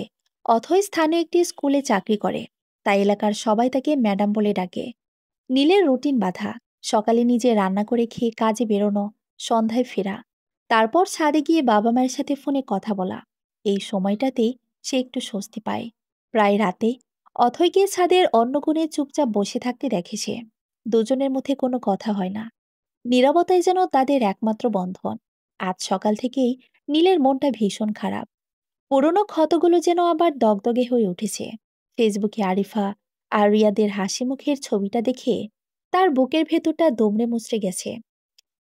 অথই স্থানীয় একটি স্কুলে চাকরি করে। তাই এলাকার সবাই তাকে ম্যাডাম বলে ডাকে। নীলের রুটিন বাঁধা, সকালে নিজে রান্না করে খেয়ে কাজে বেরোনো, সন্ধ্যায় ফেরা, তারপর ছাদে গিয়ে বাবা মায়ের সাথে ফোনে কথা বলা। এই সময়টাতেই সে একটু স্বস্তি পায়। প্রায় রাতে অথৈকে ছাদের অন্য কোণে চুপচাপ বসে থাকতে দেখে সে। দুজনের মধ্যে কোনো কথা হয় না, নীরবতাই যেন তাদের একমাত্র বন্ধন। আজ সকাল থেকেই নীলের মনটা ভীষণ খারাপ। পুরনো ক্ষতগুলো যেন আবার দগদগে হয়ে উঠেছে। ফেসবুকে আরিফা আর রিয়াদের হাসি মুখের ছবিটা দেখে তার বুকের ভেতরটা দুমড়ে মুচড়ে গেছে।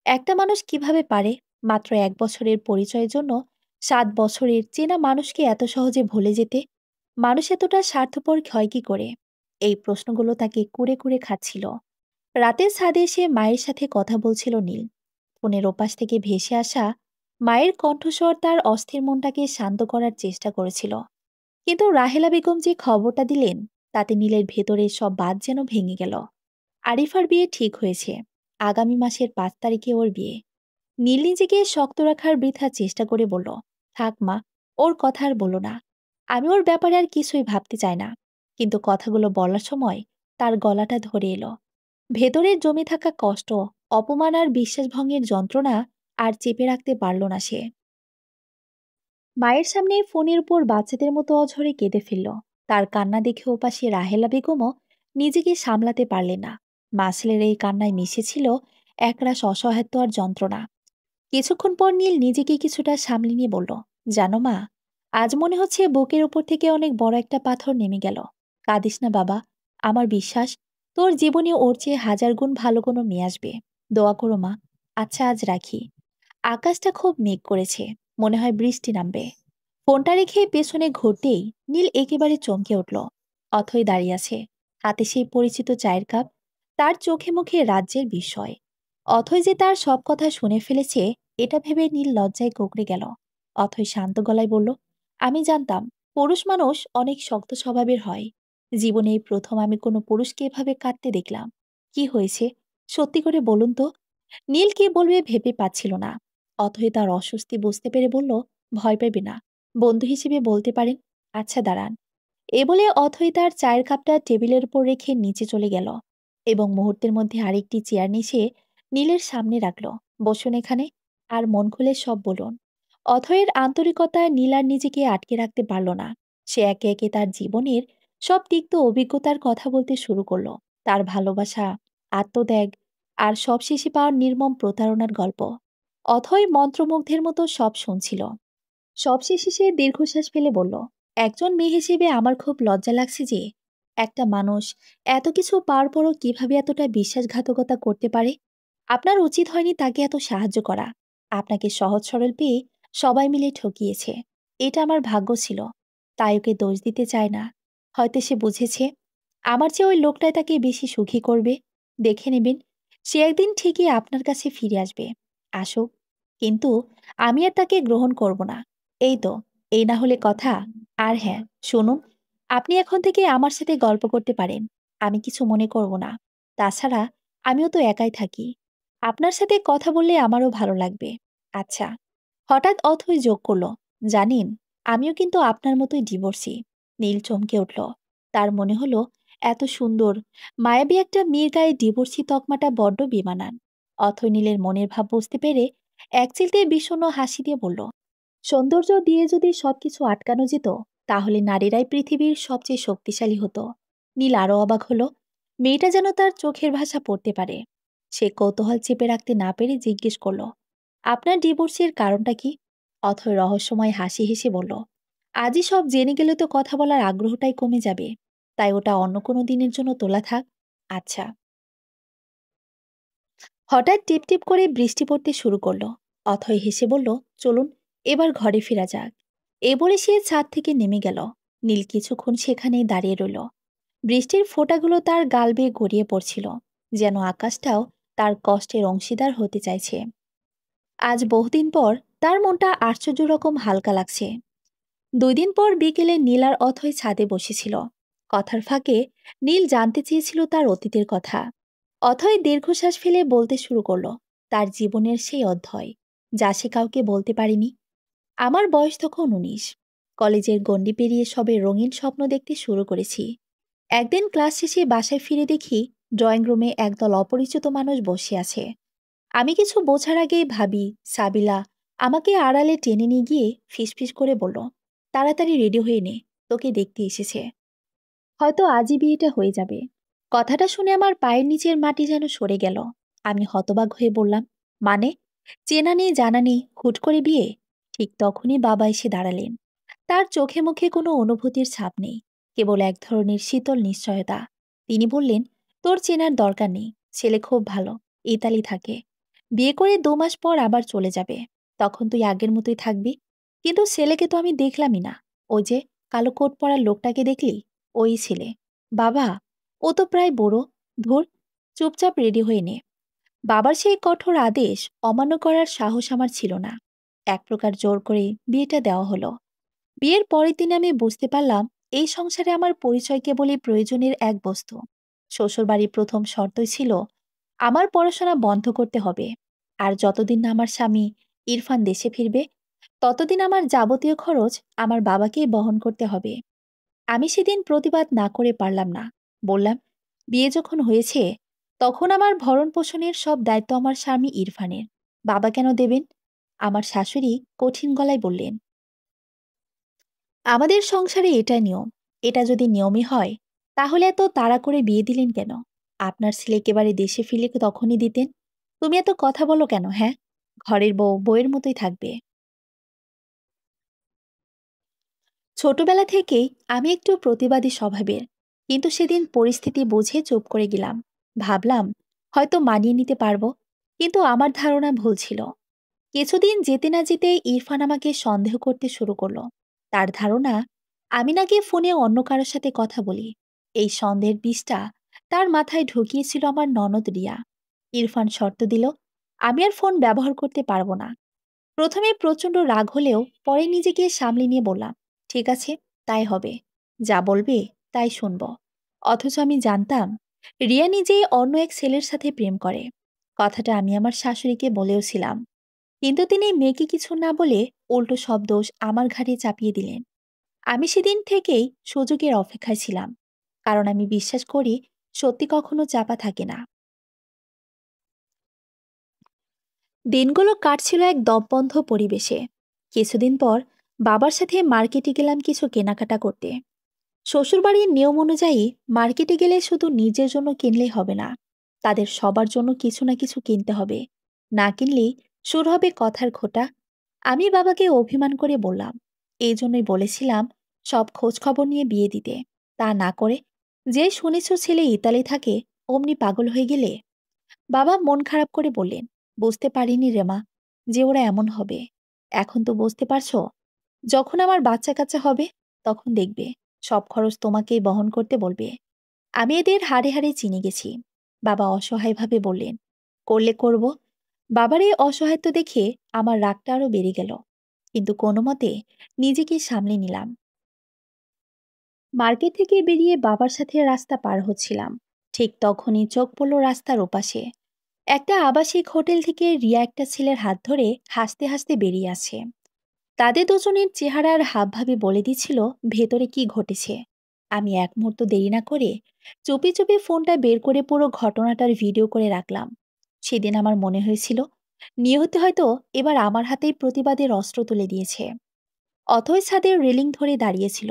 একটা মানুষ কিভাবে পারে মাত্র ১ বছরের পরিচয়ের জন্য ৭ বছরের চেনা মানুষকে এত সহজে ভুলে যেতে? মানুষ এতটা স্বার্থপর হয় কি করে? এই প্রশ্নগুলো তাকে কুরে কুরে খাচ্ছিল। রাতের ছাদে এসে মায়ের সাথে কথা বলছিল নীল। ফোনের ওপাশ থেকে ভেসে আসা মায়ের কণ্ঠস্বর তার অস্থির মনটাকে শান্ত করার চেষ্টা করেছিল। কিন্তু রাহেলা বেগম যে খবরটা দিলেন, তাতে নীলের ভেতরের সব বাঁধ যেন ভেঙে গেল। আরিফার বিয়ে ঠিক হয়েছে, আগামী মাসের ৫ তারিখে ওর বিয়ে। নীল নিজেকে শক্ত রাখার বৃথা চেষ্টা করে বলল, থাক মা, ওর কথা আর বলো না। আমি ওর ব্যাপারে আর কিছুই ভাবতে চাই না। কিন্তু কথাগুলো বলার সময় তার গলাটা ধরে এলো। ভেতরে জমে থাকা কষ্ট, অপমান আর বিশ্বাসভঙ্গের যন্ত্রণা আর চেপে রাখতে পারল না সে। মায়ের সামনে ফোনের উপর বাচ্চাদের মতো অঝরে কেঁদে ফেলল। তার কান্না দেখে ওপাশে রাহেলা বেগমও নিজেকে সামলাতে পারলেন না। মাসেলের এই কান্নায় মিশেছিল একরাশ অসহায়ত্ব আর যন্ত্রণা। কিছুক্ষণ পর নীল নিজেকে কিছুটা সামলে নিয়ে বলল, জানো মা, আজ মনে হচ্ছে বুকের উপর থেকে অনেক বড় একটা পাথর নেমে গেল। কাঁদিস না বাবা, আমার বিশ্বাস তোর জীবনে ওর চেয়ে ১০০০ গুণ ভালো কোনো মেয়ে আসবে। দোয়া করো মা। আচ্ছা, আজ রাখি। আকাশটা খুব মেঘ করেছে, মনে হয় বৃষ্টি নামবে। ফোনটা রেখে পেছনে ঘুরতেই নীল একেবারে চমকে উঠল। অথই দাঁড়িয়ে আছে, হাতে সেই পরিচিত চায়ের কাপ। তার চোখে মুখে রাজ্যের বিস্ময়। অথই যে তার সব কথা শুনে ফেলেছে, এটা ভেবে নীল লজ্জায় কুঁকড়ে গেল। অথই শান্ত গলায় বলল, আমি জানতাম পুরুষ মানুষ অনেক শক্ত স্বভাবের হয়। জীবনে এই প্রথম আমি কোনো পুরুষকে এভাবে কাঁদতে দেখলাম। কি হয়েছে সত্যি করে বলুন তো। নীল কি বলবে ভেবে পাচ্ছিল না। অথই তার অস্বস্তি বুঝতে পেরে বলল, ভয় পেবে না, বন্ধু হিসেবে বলতে পারেন। আচ্ছা দাঁড়ান। এ বলে অথই তার চায়ের কাপটা টেবিলের উপর রেখে নিচে চলে গেল এবং মুহূর্তের মধ্যে আরেকটি চেয়ার নিয়ে নীলের সামনে রাখল। বসুন এখানে, আর মন খুলে সব বলুন। অথয়ের আন্তরিকতায় নীল আর নিজেকে আটকে রাখতে পারল না। সে একে একে তার জীবনের সব তিক্ত অভিজ্ঞতার কথা বলতে শুরু করলো। তার ভালোবাসা, আত্মত্যাগ আর সবশেষে পাওয়ার নির্মম প্রতারণার গল্প। অথই মন্ত্রমুগ্ধের মতো সব শুনছিল। সবশেষে সে দীর্ঘশ্বাস ফেলে বলল, একজন মেয়ে হিসেবে আমার খুব লজ্জা লাগছে যে একটা মানুষ এত কিছু পাওয়ার পরও কিভাবে এতটা বিশ্বাসঘাতকতা করতে পারে। আপনার উচিত হয়নি তাকে এত সাহায্য করা। আপনাকে সহজ সরল পেয়ে সবাই মিলে ঠকিয়েছে। এটা আমার ভাগ্য ছিল, তাই ওকে দোষ দিতে চায় না। হয়তো সে বুঝেছে আমার চেয়ে ওই লোকটাই তাকে বেশি সুখী করবে। দেখে নেবেন, সে একদিন ঠিকই আপনার কাছে ফিরে আসবে। আসুক। কিন্তু আমি আর তাকে গ্রহণ করব না। এই তো, এই না হলে কথা। আর হ্যাঁ, শুনুন, আপনি এখন থেকে আমার সাথে গল্প করতে পারেন। আমি কিছু মনে করব না। তাছাড়া আমিও তো একাই থাকি। আপনার সাথে কথা বললে আমারও ভালো লাগবে। আচ্ছা। হঠাৎ অথই যোগ করল, জানেন, আমিও কিন্তু আপনার মতোই ডিভোর্সি। নীল চমকে উঠল। তার মনে হলো এত সুন্দর, মায়াবী একটা মেয়ের গায়ে ডিভোর্সি তকমাটা বড্ড বেমানান। অথই নীলের মনের ভাব বুঝতে পেরে এক চিলতে বিষণ্ণ হাসি দিয়ে বলল, সৌন্দর্য দিয়ে যদি সবকিছু আটকানো যেত, তাহলে নারীরাই পৃথিবীর সবচেয়ে শক্তিশালী হতো। নীল আরও অবাক হলো, মেয়েটা যেন তার চোখের ভাষা পড়তে পারে। সে কৌতূহল চেপে রাখতে না পেরে জিজ্ঞেস করল, আপনার ডিভোর্সের কারণটা কি? অথয় রহস্যময় হাসি হেসে বলল, আজই সব জেনে গেলে তো কথা বলার আগ্রহটাই কমে যাবে। তাই ওটা অন্য কোনো দিনের জন্য তোলা থাক। আচ্ছা। হঠাৎ টিপ টিপ করে বৃষ্টি পড়তে শুরু করলো। অথয় হেসে বলল, চলুন এবার ঘরে ফেরা যাক। এ বলে সে ছাদ থেকে নেমে গেল। নীল কিছুক্ষণ সেখানেই দাঁড়িয়ে রইল। বৃষ্টির ফোঁটাগুলো তার গাল বেয়ে গড়িয়ে পড়ছিল, যেন আকাশটাও তার কষ্টের অংশীদার হতে চাইছে। আজ বহুদিন পর তার মনটা আশ্চর্য রকম হালকা লাগছে। ২ দিন পর বিকেলে নীল আর অথই ছাদে বসেছিল। কথার ফাঁকে নীল জানতে চেয়েছিল তার অতীতের কথা। অথই দীর্ঘশ্বাস ফেলে বলতে শুরু করলো তার জীবনের সেই অধ্যায়, যা সে কাউকে বলতে পারেনি। আমার বয়স তখন ১৯। কলেজের গণ্ডি পেরিয়ে সবে রঙিন স্বপ্ন দেখতে শুরু করেছি। একদিন ক্লাস শেষে বাসায় ফিরে দেখি ড্রয়িং রুমে একদল অপরিচিত মানুষ বসে আছে। আমি কিছু বোঝার আগেই ভাবি সাবিলা আমাকে আড়ালে টেনে নিয়ে গিয়ে ফিসফিস করে বলল, তাড়াতাড়ি রেডি হয়ে নে, তোকে দেখতে এসেছে। হয়তো আজই বিয়েটা হয়ে যাবে। কথাটা শুনে আমার পায়ের নিচের মাটি যেন সরে গেল। আমি হতবাক হয়ে বললাম, মানে? চেনা নেই জানা নেই হুট করে বিয়ে? ঠিক তখনই বাবা এসে দাঁড়ালেন। তার চোখে মুখে কোনো অনুভূতির ছাপ নেই, কেবল এক ধরনের শীতল নিশ্চয়তা। তিনি বললেন, তোর চেনার দরকার নেই, ছেলে খুব ভালো, ইতালি থাকে, বিয়ে করে 2 মাস পর আবার চলে যাবে, তখন তুই আগের মতোই থাকবি। কিন্তু ছেলেকে তো আমি দেখলামই না। ওই যে কালো কোট পরা লোকটাকে দেখলি, ওই ছেলে। বাবা, ও তো প্রায় বুড়ো। ধুর, চুপচাপ রেডি হয়ে নে। বাবার সেই কঠোর আদেশ অমান্য করার সাহস আমার ছিল না। এক প্রকার জোর করে বিয়েটা দেওয়া হলো। বিয়ের পরের দিন আমি বুঝতে পারলাম, এই সংসারে আমার পরিচয় কেবলই প্রয়োজনের এক বস্তু। শ্বশুরবাড়ির প্রথম শর্তই ছিল আমার পড়াশোনা বন্ধ করতে হবে। আর যতদিন না আমার স্বামী ইরফান দেশে ফিরবে, ততদিন আমার যাবতীয় খরচ আমার বাবাকেই বহন করতে হবে। আমি সেদিন প্রতিবাদ না করে পারলাম না। বললাম, বিয়ে যখন হয়েছে, তখন আমার ভরণ পোষণের সব দায়িত্ব আমার স্বামী ইরফানের। বাবা কেন দেবেন? আমার শাশুড়ি কঠিন গলায় বললেন, আমাদের সংসারে এটা নিয়ম। এটা যদি নিয়মই হয়, তাহলে এত তাড়া করে বিয়ে দিলেন কেন? আপনার ছেলে একেবারে দেশে ফিরলে তখনই দিতেন। তুমি এত কথা বলো কেন, হ্যাঁ? ঘরের বউ বউয়ের মতোই থাকবে। ছোটবেলা থেকেই আমি একটু প্রতিবাদী স্বভাবের, কিন্তু সেদিন পরিস্থিতি বুঝে চুপ করে গেলাম। ভাবলাম হয়তো মানিয়ে নিতে পারবো, কিন্তু আমার ধারণা ভুল ছিল। কিছুদিন যেতে না যেতে ইরফান আমাকে সন্দেহ করতে শুরু করলো। তার ধারণা আমি নাকি ফোনে অন্য কারোর সাথে কথা বলি। এই সন্দেহের বিষটা তার মাথায় ঢুকিয়েছিল আমার ননদ রিয়া। ইরফান শর্ত দিল, আমি আর ফোন ব্যবহার করতে পারবো না। প্রথমে প্রচণ্ড রাগ হলেও পরে নিজেকে সামলে নিয়ে বললাম, ঠিক আছে, তাই হবে, যা বলবে তাই শুনব। অথচ আমি জানতাম রিয়া নিজেই অন্য এক ছেলের সাথে প্রেম করে। কথাটা আমি আমার শাশুড়িকে বলেওছিলাম, কিন্তু তিনি মেয়েকে কিছু না বলে উল্টো সব দোষ আমার ঘাড়ে চাপিয়ে দিলেন। আমি সেদিন থেকেই সুযোগের অপেক্ষায় ছিলাম, কারণ আমি বিশ্বাস করি সত্যি কখনো চাপা থাকে না। দিনগুলো কাটছিল এক দমবন্ধ পরিবেশে। কিছুদিন পর বাবার সাথে মার্কেটে গেলাম কিছু কেনাকাটা করতে। শ্বশুরবাড়ির নিয়ম অনুযায়ী মার্কেটে গেলে শুধু নিজের জন্য কিনলেই হবে না, তাদের সবার জন্য কিছু না কিছু কিনতে হবে। না কিনলেই শুরু হবে কথার খোটা। আমি বাবাকে অভিমান করে বললাম, এই জন্যই বলেছিলাম সব খোঁজ খবর নিয়ে বিয়ে দিতে। তা না করে যে শুনেছ ছেলে ইতালি থাকে, অমনি পাগল হয়ে গেলে। বাবা মন খারাপ করে বললেন, বুঝতে পারিনি রেমা যে ওরা এমন হবে। এখন তো বুঝতে পারছো, যখন আমার বাচ্চা কাচ্চা হবে, তখন দেখবে সব খরচ তোমাকেই বহন করতে বলবে। আমি এদের হাড়ে হাড়ে চিনে গেছি। বাবা অসহায়ভাবে বললেন, করলে করব। বাবার এই অসহায়ত্ব দেখে আমার রাগটা আরো বেড়ে গেল, কিন্তু কোনো মতে নিজেকে সামলে নিলাম। মার্কেট থেকে বেরিয়ে বাবার সাথে রাস্তা পার হচ্ছিলাম। ঠিক তখনই চোখ পড়ল রাস্তার ওপাশে। একটা আবাসিক হোটেল থেকে রিয়া একটা ছেলের হাত ধরে হাসতে হাসতে বেরিয়ে আসে। তাদের দুজনের চেহারার হাবভাবে বলে দিচ্ছিল ভেতরে কি ঘটেছে। আমি এক মুহূর্ত দেরি না করে চুপি চুপি ফোনটা বের করে পুরো ঘটনাটার ভিডিও করে রাখলাম। সেদিন আমার মনে হয়েছিল নিয়তি হয়তো এবার আমার হাতেই প্রতিবাদের অস্ত্র তুলে দিয়েছে। অথই ছাদের রেলিং ধরে দাঁড়িয়েছিল,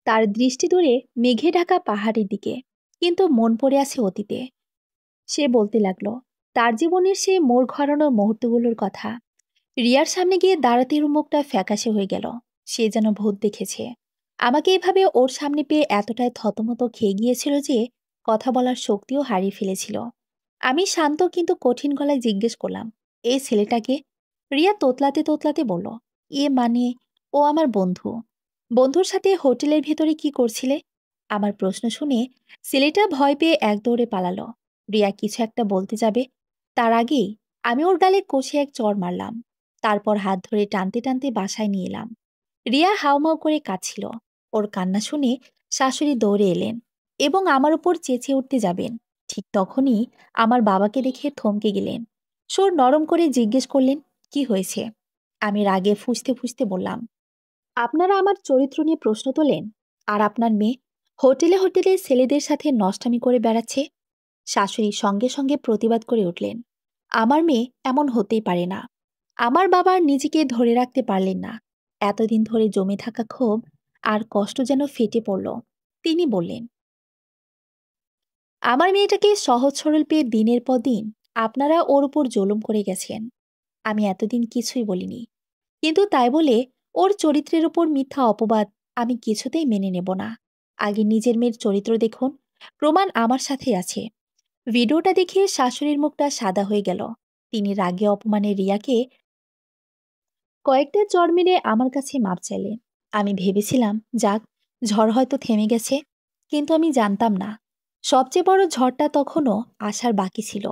তার দৃষ্টি দূরে মেঘে ঢাকা পাহাড়ের দিকে, কিন্তু মন পড়ে আছে অতীতে। সে বলতে লাগলো তার জীবনের সে মোড় ঘরানোর মুহূর্তগুলোর কথা। রিয়ার সামনে গিয়ে দাঁড়াতেই ওর মুখটা ফ্যাকাশে হয়ে গেল। সে যেন ভূত দেখেছে। আমাকে এভাবে ওর সামনে পেয়ে এতটাই থতমত খেয়ে গিয়েছিল যে কথা বলার শক্তিও হারিয়ে ফেলেছিল। আমি শান্ত কিন্তু কঠিন গলায় জিজ্ঞেস করলাম, এই ছেলেটাকে? রিয়া তোতলাতে তোতলাতে বলল, ইয়ে মানে, ও আমার বন্ধু। বন্ধুর সাথে হোটেলের ভেতরে কি করছিলে? আমার প্রশ্ন শুনে ছেলেটা ভয় পেয়ে এক দৌড়ে পালালো। রিয়া কিছু একটা বলতে যাবে, তার আগেই আমি ওর গালে কষে এক চড় মারলাম। তারপর হাত ধরে টানতে টানতে বাসায় নিয়ে এলাম। রিয়া হাউমাউ করে কাঁদছিল। ওর কান্না শুনে শাশুড়ি দৌড়ে এলেন এবং আমার উপর চেঁচিয়ে উঠতে যাবেন। ঠিক তখনই আমার বাবাকে দেখে থমকে গেলেন। সুর নরম করে জিজ্ঞেস করলেন, কি হয়েছে? আমি রাগে ফুঁসতে ফুঁসতে বললাম, আপনারা আমার চরিত্র নিয়ে প্রশ্ন তোলেন? আর আপনার মেয়ে হোটেলে হোটেলে ছেলেদের সাথে নষ্টামি করে বেড়াচ্ছে। শাশুড়ি সঙ্গে সঙ্গে প্রতিবাদ করে উঠলেন, আমার মেয়ে এমন হতেই পারে না। আমার বাবা আর নিজেকে ধরে রাখতে পারলেন না। এতদিন ধরে জমে থাকা ক্ষোভ আর কষ্ট যেন ফেটে পড়ল। তিনি বললেন, আমার মেয়েটাকে সহজ সরল পেয়ে দিনের পর দিন আপনারা ওর উপর জুলুম করে গেছেন। আমি এতদিন কিছুই বলিনি, কিন্তু তাই বলে ওর চরিত্রের উপর মিথ্যা অপবাদ আমি কিছুতেই মেনে নেব না। আগে নিজের মেয়ের চরিত্র দেখুন, প্রমাণ আমার সাথে আছে। ভিডিওটা দেখে শাশুড়ির মুখটা সাদা হয়ে গেল। তিনি রাগে অপমানে রিয়াকে কয়েকটা চড় মেরে আমার কাছে মাপ চাইলেন। আমি ভেবেছিলাম যাক, ঝড় হয়তো থেমে গেছে, কিন্তু আমি জানতাম না সবচেয়ে বড় ঝড়টা তখনও আসার বাকি ছিল।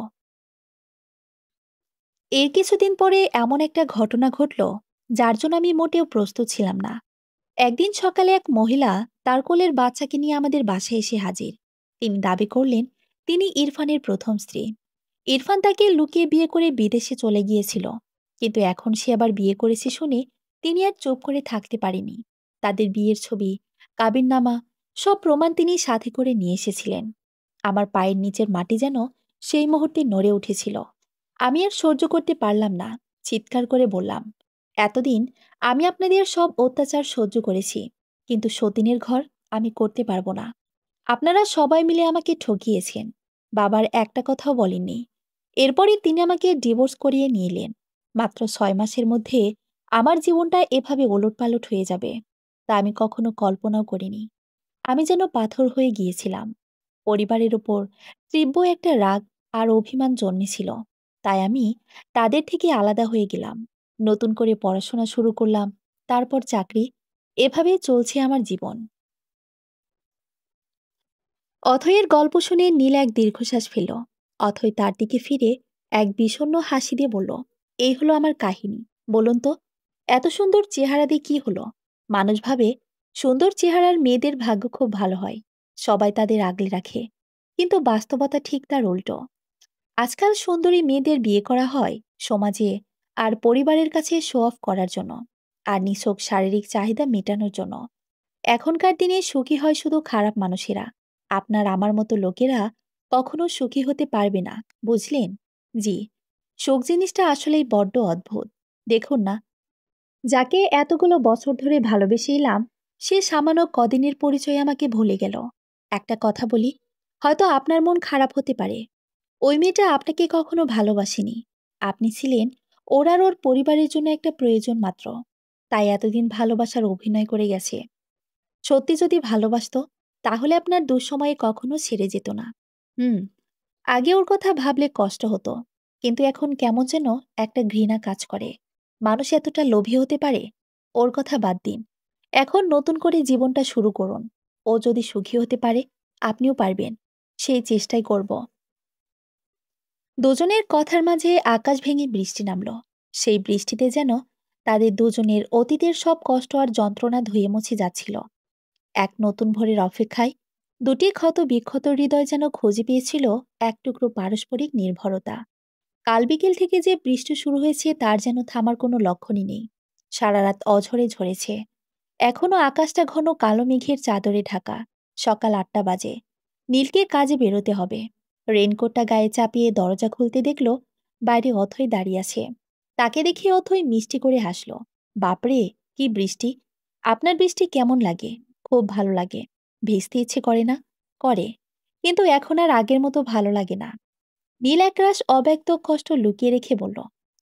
এর কিছুদিন পরে এমন একটা ঘটনা ঘটল যার জন্য আমি মোটেও প্রস্তুত ছিলাম না। একদিন সকালে এক মহিলা তার কোলের বাচ্চাকে নিয়ে আমাদের বাসায় এসে হাজির। তিনি দাবি করলেন তিনি ইরফানের প্রথম স্ত্রী। ইরফান তাকে লুকিয়ে বিয়ে করে বিদেশে চলে গিয়েছিল, কিন্তু এখন সে আবার বিয়ে করেছে শুনে তিনি আর চুপ করে থাকতে পারেনি। তাদের বিয়ের ছবি, কাবিননামা, সব প্রমাণ তিনি সাথে করে নিয়ে এসেছিলেন। আমার পায়ের নিচের মাটি যেন সেই মুহূর্তে নড়ে উঠেছিল। আমি আর সহ্য করতে পারলাম না, চিৎকার করে বললাম, এতদিন আমি আপনাদের সব অত্যাচার সহ্য করেছি, কিন্তু সতীনের ঘর আমি করতে পারবো না। আপনারা সবাই মিলে আমাকে ঠকিয়েছেন, বাবার একটা কথাও বলেননি। এরপরই তিনি আমাকে ডিভোর্স করিয়ে নিয়ে এলেন। মাত্র 6 মাসের মধ্যে আমার জীবনটা এভাবে ওলটপালট হয়ে যাবে তা আমি কখনো কল্পনাও করিনি। আমি যেন পাথর হয়ে গিয়েছিলাম। পরিবারের উপর তীব্র একটা রাগ আর অভিমান জন্মেছিল। তাই আমি তাদের থেকে আলাদা হয়ে গেলাম। নতুন করে পড়াশোনা শুরু করলাম, তারপর চাকরি। এভাবেই চলছে আমার জীবন। অথয়ের গল্প শুনে নীল এক দীর্ঘশ্বাস ফেলল। অথয় তার দিকে ফিরে এক বিষণ্ণ হাসি দিয়ে বলল, এই হলো আমার কাহিনী। বলুন তো, এত সুন্দর চেহারা দিয়ে কি হলো? মানুষ ভাবে সুন্দর চেহারার মেয়েদের ভাগ্য খুব ভালো হয়, সবাই তাদের আগলে রাখে। কিন্তু বাস্তবতা ঠিক তার উল্টো। আজকাল সুন্দরী মেয়েদের বিয়ে করা হয় সমাজে আর পরিবারের কাছে শো অফ করার জন্য, আর নিছক শারীরিক চাহিদা মেটানোর জন্য। এখনকার দিনে সুখী হয় শুধু খারাপ মানুষেরা। আপনার আমার মতো লোকেরা কখনো সুখী হতে পারবে না, বুঝলেন? জি, সুখ জিনিসটা আসলেই বড্ড অদ্ভুত। দেখুন না, যাকে এতগুলো বছর ধরে ভালোবেসে এলাম, সে সামান্য কদিনের পরিচয় আমাকে ভুলে গেল। একটা কথা বলি, হয়তো আপনার মন খারাপ হতে পারে, ওই মেয়েটা আপনাকে কখনো ভালোবাসেনি। আপনি ছিলেন ওর আর ওর পরিবারের জন্য একটা প্রয়োজন মাত্র। তাই এতদিন ভালোবাসার অভিনয় করে গেছে। সত্যি যদি ভালোবাসতো, তাহলে আপনার দুঃসময়ে কখনো ছেড়ে যেত না। হুম, আগে ওর কথা ভাবলে কষ্ট হতো, কিন্তু এখন কেমন যেন একটা ঘৃণা কাজ করে। মানুষ এতটা লোভী হতে পারে? ওর কথা বাদ দিন, এখন নতুন করে জীবনটা শুরু করুন। ও যদি সুখী হতে পারে, আপনিও পারবেন। সেই চেষ্টাই করব। দুজনের কথার মাঝে আকাশ ভেঙে বৃষ্টি নামল। সেই বৃষ্টিতে যেন তাদের দুজনের অতীতের সব কষ্ট আর যন্ত্রণা ধুয়ে মুছে যাচ্ছিল। এক নতুন ভোরের অপেক্ষায় দুটি ক্ষত বিক্ষত হৃদয় যেন খুঁজে পেয়েছিল এক টুকরো পারস্পরিক নির্ভরতা। কাল বিকেল থেকে যে বৃষ্টি শুরু হয়েছে তার যেন থামার কোনো লক্ষণই নেই। সারা রাত অঝরে ঝরেছে। এখনো আকাশটা ঘন কালো মেঘের চাদরে ঢাকা। সকাল 8টা বাজে। নীলকে কাজে বেরোতে হবে। রেনকোটটা গায়ে চাপিয়ে দরজা খুলতে দেখল বাইরে অথই দাঁড়িয়ে আছে। তাকে দেখে অথই মিষ্টি করে হাসল। বাপরে, কি বৃষ্টি! আপনার বৃষ্টি কেমন লাগে? খুব ভালো লাগে। ভিজতে ইচ্ছে করে না? করে, কিন্তু এখন আর আগের মতো ভালো লাগে না। নীল একরাশ অব্যক্ত কষ্ট লুকিয়ে রেখে বলল,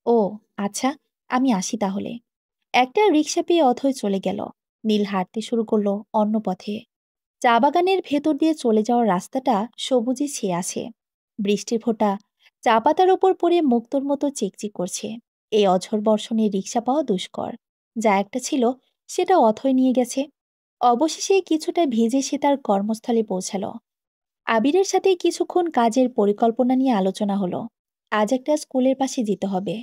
ও আচ্ছা, আমি আসি তাহলে। একটা রিক্সা পেয়ে অথই চলে গেল। নীল হাঁটতে শুরু করলো অন্য পথে। চা বাগানের ভেতর দিয়ে চলে যাওয়ার রাস্তাটা সবুজে ছেয়ে আছে। বৃষ্টির ফোঁটা চা পাতার ওপর পড়ে মুক্তোর মতো চিকচিক করছে। এই অঝোর বর্ষণে রিক্সা পাওয়া দুষ্কর। যা একটা ছিল সেটা অথই নিয়ে গেছে। অবশেষে কিছুটা ভিজে সে তার কর্মস্থলে পৌঁছালো। আবিরের সাথে কিছুক্ষণ কাজের পরিকল্পনা নিয়ে আলোচনা হলো। আজ একটা স্কুলের পাশে যেতে হবে,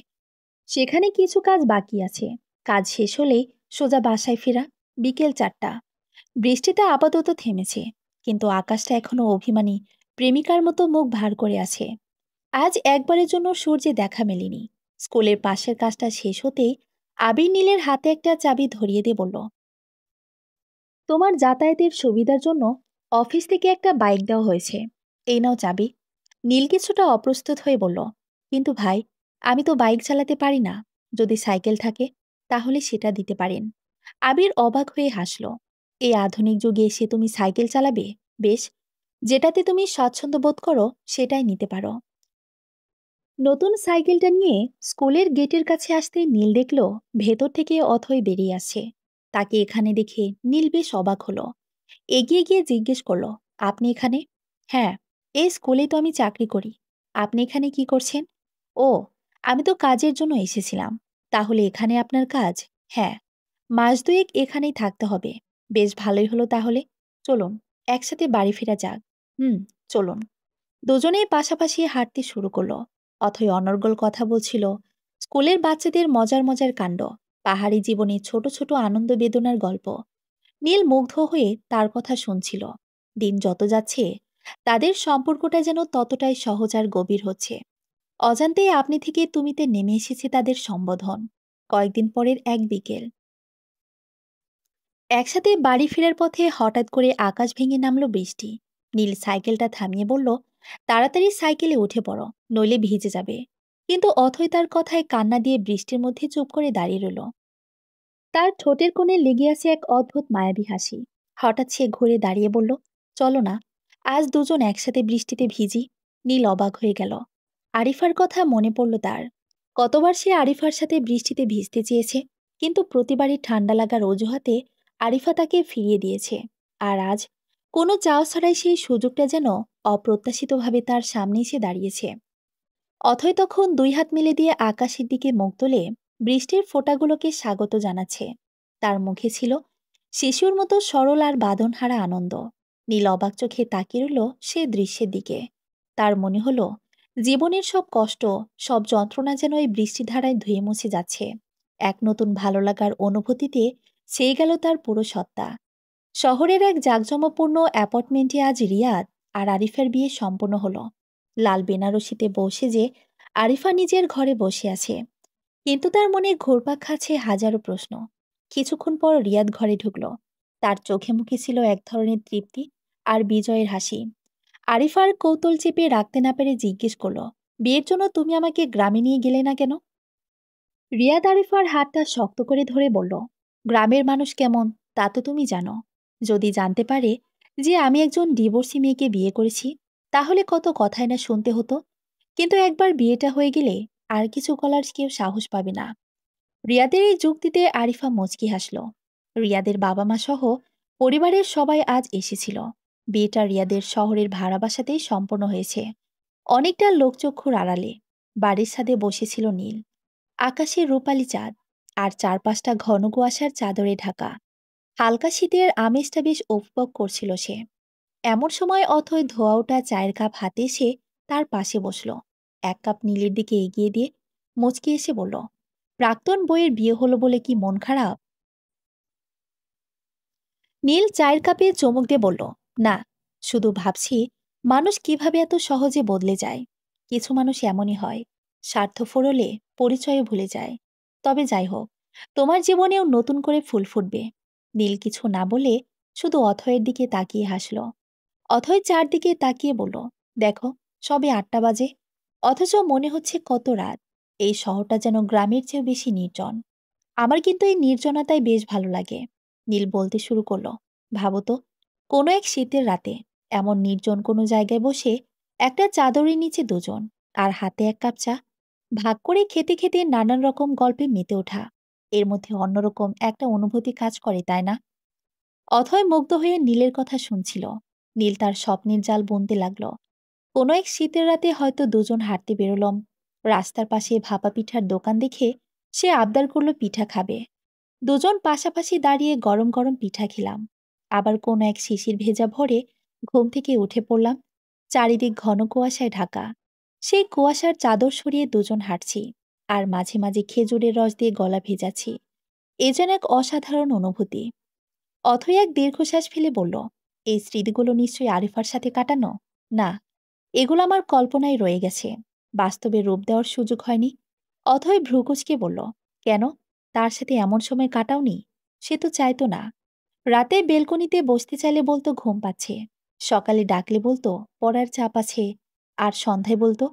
সেখানে কিছু কাজ বাকি আছে। কাজ শেষ হলেই সোজা বাসায় ফেরা। বিকেল 4টা। বৃষ্টিটা আপাতত থেমেছে, কিন্তু আকাশটা এখনো অভিমানী প্রেমিকার মতো মুখ ভার করে আছে। আজ একবারের জন্য সূর্যে দেখা মেলেনি। স্কুলের পাশের কাজটা শেষ হতেই আবির নীলের হাতে একটা চাবি ধরিয়ে দিয়ে বলল, তোমার যাতায়াতের সুবিধার জন্য অফিস থেকে একটা বাইক দেওয়া হয়েছে। এই নাও চাবি। নীল কিছুটা অপ্রস্তুত হয়ে বলল, কিন্তু ভাই, আমি তো বাইক চালাতে পারি না। যদি সাইকেল থাকে তাহলে সেটা দিতে পারেন। আবির অবাক হয়ে হাসল। এই আধুনিক যুগে এসে তুমি সাইকেল চালাবে? বেশ, যেটাতে তুমি স্বাচ্ছন্দ্য বোধ করো সেটাই নিতে পারো। নতুন সাইকেলটা নিয়ে স্কুলের গেটের কাছে আসতে নীল দেখল ভেতর থেকে অথই বেরিয়ে আসছে। তাকে এখানে দেখে নীল বেশ অবাক হলো। এগিয়ে গিয়ে জিজ্ঞেস করলো, আপনি এখানে? হ্যাঁ, এই স্কুলে তো আমি চাকরি করি। আপনি এখানে কি করছেন? ও, আমি তো কাজের জন্য এসেছিলাম। তাহলে এখানে আপনার কাজ? হ্যাঁ, মাস দুয়েক এখানেই থাকতে হবে। বেশ ভালোই হলো তাহলে। চলুন, একসাথে বাড়ি ফেরা যাক। হুম, চলুন। দুজনেই পাশাপাশি হাঁটতে শুরু করলো। অথই অনর্গল কথা বলছিল, স্কুলের বাচ্চাদের মজার মজার কাণ্ড, পাহাড়ি জীবনে ছোট ছোট আনন্দ বেদনার গল্প। নীল মুগ্ধ হয়ে তার কথা শুনছিল। দিন যত যাচ্ছে তাদের সম্পর্কটা যেন ততটাই সহজ আর গভীর হচ্ছে। অজান্তেই আপনি থেকে তুমিতে নেমে এসেছে তাদের সম্বোধন। কয়েকদিন পরের এক বিকেল, একসাথে বাড়ি ফেরার পথে হঠাৎ করে আকাশ ভেঙে নামলো বৃষ্টি। নীল সাইকেলটা থামিয়ে বলল, তাড়াতাড়ি সাইকেলে উঠে পড়ো, নইলে ভিজে যাবে। কিন্তু অথই তার কথায় কান্না দিয়ে বৃষ্টির মধ্যে চুপ করে দাঁড়িয়ে রইল। তার ঠোঁটের কোণে লেগে আছে এক অদ্ভুত মায়াবী হাসি। হঠাৎ সে ঘুরে দাঁড়িয়ে বলল, চলো না, আজ দুজন একসাথে বৃষ্টিতে ভিজি। নীল অবাক হয়ে গেল। আরিফার কথা মনে পড়ল তার। কতবার সে আরিফার সাথে বৃষ্টিতে ভিজতে চেয়েছে, কিন্তু প্রতিবারই ঠান্ডা লাগার অজুহাতে আরিফা তাকে ফিরিয়ে দিয়েছে। আর আজ কোনো চাও ছাড়াই সেই সুযোগটা যেন অপ্রত্যাশিতভাবে তার সামনে এসে দাঁড়িয়েছে। অথই তখন দুই হাত মেলে দিয়ে আকাশের দিকে মুখ তুলে বৃষ্টির ফোঁটাগুলোকে স্বাগত জানাচ্ছে। তার মুখে ছিল শিশুর মতো সরল আর বাঁধনহারা আনন্দ। নীল অবাক চোখে তাকিয়ে রইল সে দৃশ্যের দিকে। তার মনে হলো জীবনের সব কষ্ট, সব যন্ত্রণা যেন এই বৃষ্টিধারায় ধুয়ে মুছে যাচ্ছে। এক নতুন ভালো লাগার অনুভূতিতে ছেয়ে গেল তার পুরো সত্তা। শহরের এক জাঁকজমকপূর্ণ অ্যাপার্টমেন্টে আজ রিয়াদ আর আরিফের বিয়ে সম্পন্ন হলো। লাল বেনারসিতে বসে যে আরিফা নিজের ঘরে বসে আছে, কিন্তু তার মনে ঘুরপাক খাচ্ছে হাজারো প্রশ্ন। কিছুক্ষণ পর রিয়াদ ঘরে ঢুকল। তার চোখে মুখে ছিল এক ধরনের তৃপ্তি আর বিজয়ের হাসি। আরিফার কৌতূহল চেপে রাখতে না পেরে জিজ্ঞেস করল, বিয়ের জন্য তুমি আমাকে গ্রামে নিয়ে গেলে না কেন? রিয়াদ আরিফার হাতটা শক্ত করে ধরে বলল, গ্রামের মানুষ কেমন তা তো তুমি জানো। যদি জানতে পারে যে আমি একজন ডিভোর্সি মেয়েকে বিয়ে করেছি, তাহলে কত কথাই না শুনতে হতো। কিন্তু একবার বিয়েটা হয়ে গেলে আর কিছু বলার কেউ সাহস পাবে না। রিয়াদের এই যুক্তিতে আরিফা মুচকি হাসল। রিয়াদের বাবা মা সহ পরিবারের সবাই আজ এসেছিল। বিয়েটা রিয়াদের শহরের ভাড়া বাসাতেই সম্পন্ন হয়েছে, অনেকটা লোকচক্ষুর আড়ালে। বাড়ির ছাদে বসেছিল নীল। আকাশে রূপালি চাঁদ, আর চারপাশটা ঘন কুয়াশার চাদরে ঢাকা। হালকা শীতের আমেজটা বেশ উপভোগ করছিল সে। এমন সময় অথই ধোয়া ওঠা চায়ের কাপ হাতে এসে তার পাশে বসল। এক কাপ নীলের দিকে এগিয়ে দিয়ে মুচকি এসে বলল, প্রাক্তন বইয়ের বিয়ে হলো বলে কি মন খারাপ? নীল চায়ের কাপে চুমুক দিয়ে বলল, না, শুধু ভাবছি মানুষ কিভাবে এত সহজে বদলে যায়। কিছু মানুষ এমনই হয়, স্বার্থপর হলে পরিচয় ভুলে যায়। তবে যাই হোক, তোমার জীবনেও নতুন করে ফুল ফুটবে। নীল কিছু না বলে শুধু অথয়ের দিকে তাকিয়ে হাসল। অথয় চারদিকে তাকিয়ে বলল, দেখো, সবে ৮টা বাজে, অথচ মনে হচ্ছে কত রাত। এই শহরটা যেন গ্রামের চেয়েও বেশি নির্জন। আমার কিন্তু এই নির্জনতায় বেশ ভালো লাগে। নীল বলতে শুরু করলো, ভাবো তো, কোনো এক শীতের রাতে এমন নির্জন কোনো জায়গায় বসে একটা চাদরের নিচে দুজন, আর হাতে এক কাপ চা, ভাগ করে খেতে খেতে নানান রকম গল্পে মেতে ওঠা। এর মধ্যে অন্যরকম একটা অনুভূতি কাজ করে, তাই না? অথয় মুগ্ধ হয়ে নীলের কথা শুনছিল। নীল তার স্বপ্নের জাল বুনতে লাগলো। কোনো এক শীতের রাতে হয়তো দুজন হাঁটতে বেরোলাম। রাস্তার পাশে ভাপা পিঠার দোকান দেখে সে আবদার করলো পিঠা খাবে। দুজন পাশাপাশি দাঁড়িয়ে গরম গরম পিঠা খেলাম। আবার কোনো এক শিশির ভেজা ভোরে ঘুম থেকে উঠে পড়লাম। চারিদিক ঘন কুয়াশায় ঢাকা। সেই কুয়াশার চাদর সরিয়ে দুজন হাঁটছি, আর মাঝে মাঝে খেজুরের রস দিয়ে গলা ভেজাচ্ছি। এ যেন এক অসাধারণ অনুভূতি। অথই এক দীর্ঘশ্বাস ফেলে বলল, এই স্মৃতিগুলো নিশ্চয়ই আরিফার সাথে কাটানো? না, এগুলো আমার কল্পনায় রয়ে গেছে, বাস্তবে রূপ দেওয়ার সুযোগ হয়নি। অথই ভ্রুকুচকে বলল, কেন, তার সাথে এমন সময় কাটাওনি? সে তো চাইতো না। রাতে বেলকনিতে বসতে চাইলে বলতো ঘুম পাচ্ছে, সকালে ডাকলে বলতো পড়ার চাপ আছে, আর সন্ধ্যায় বলতো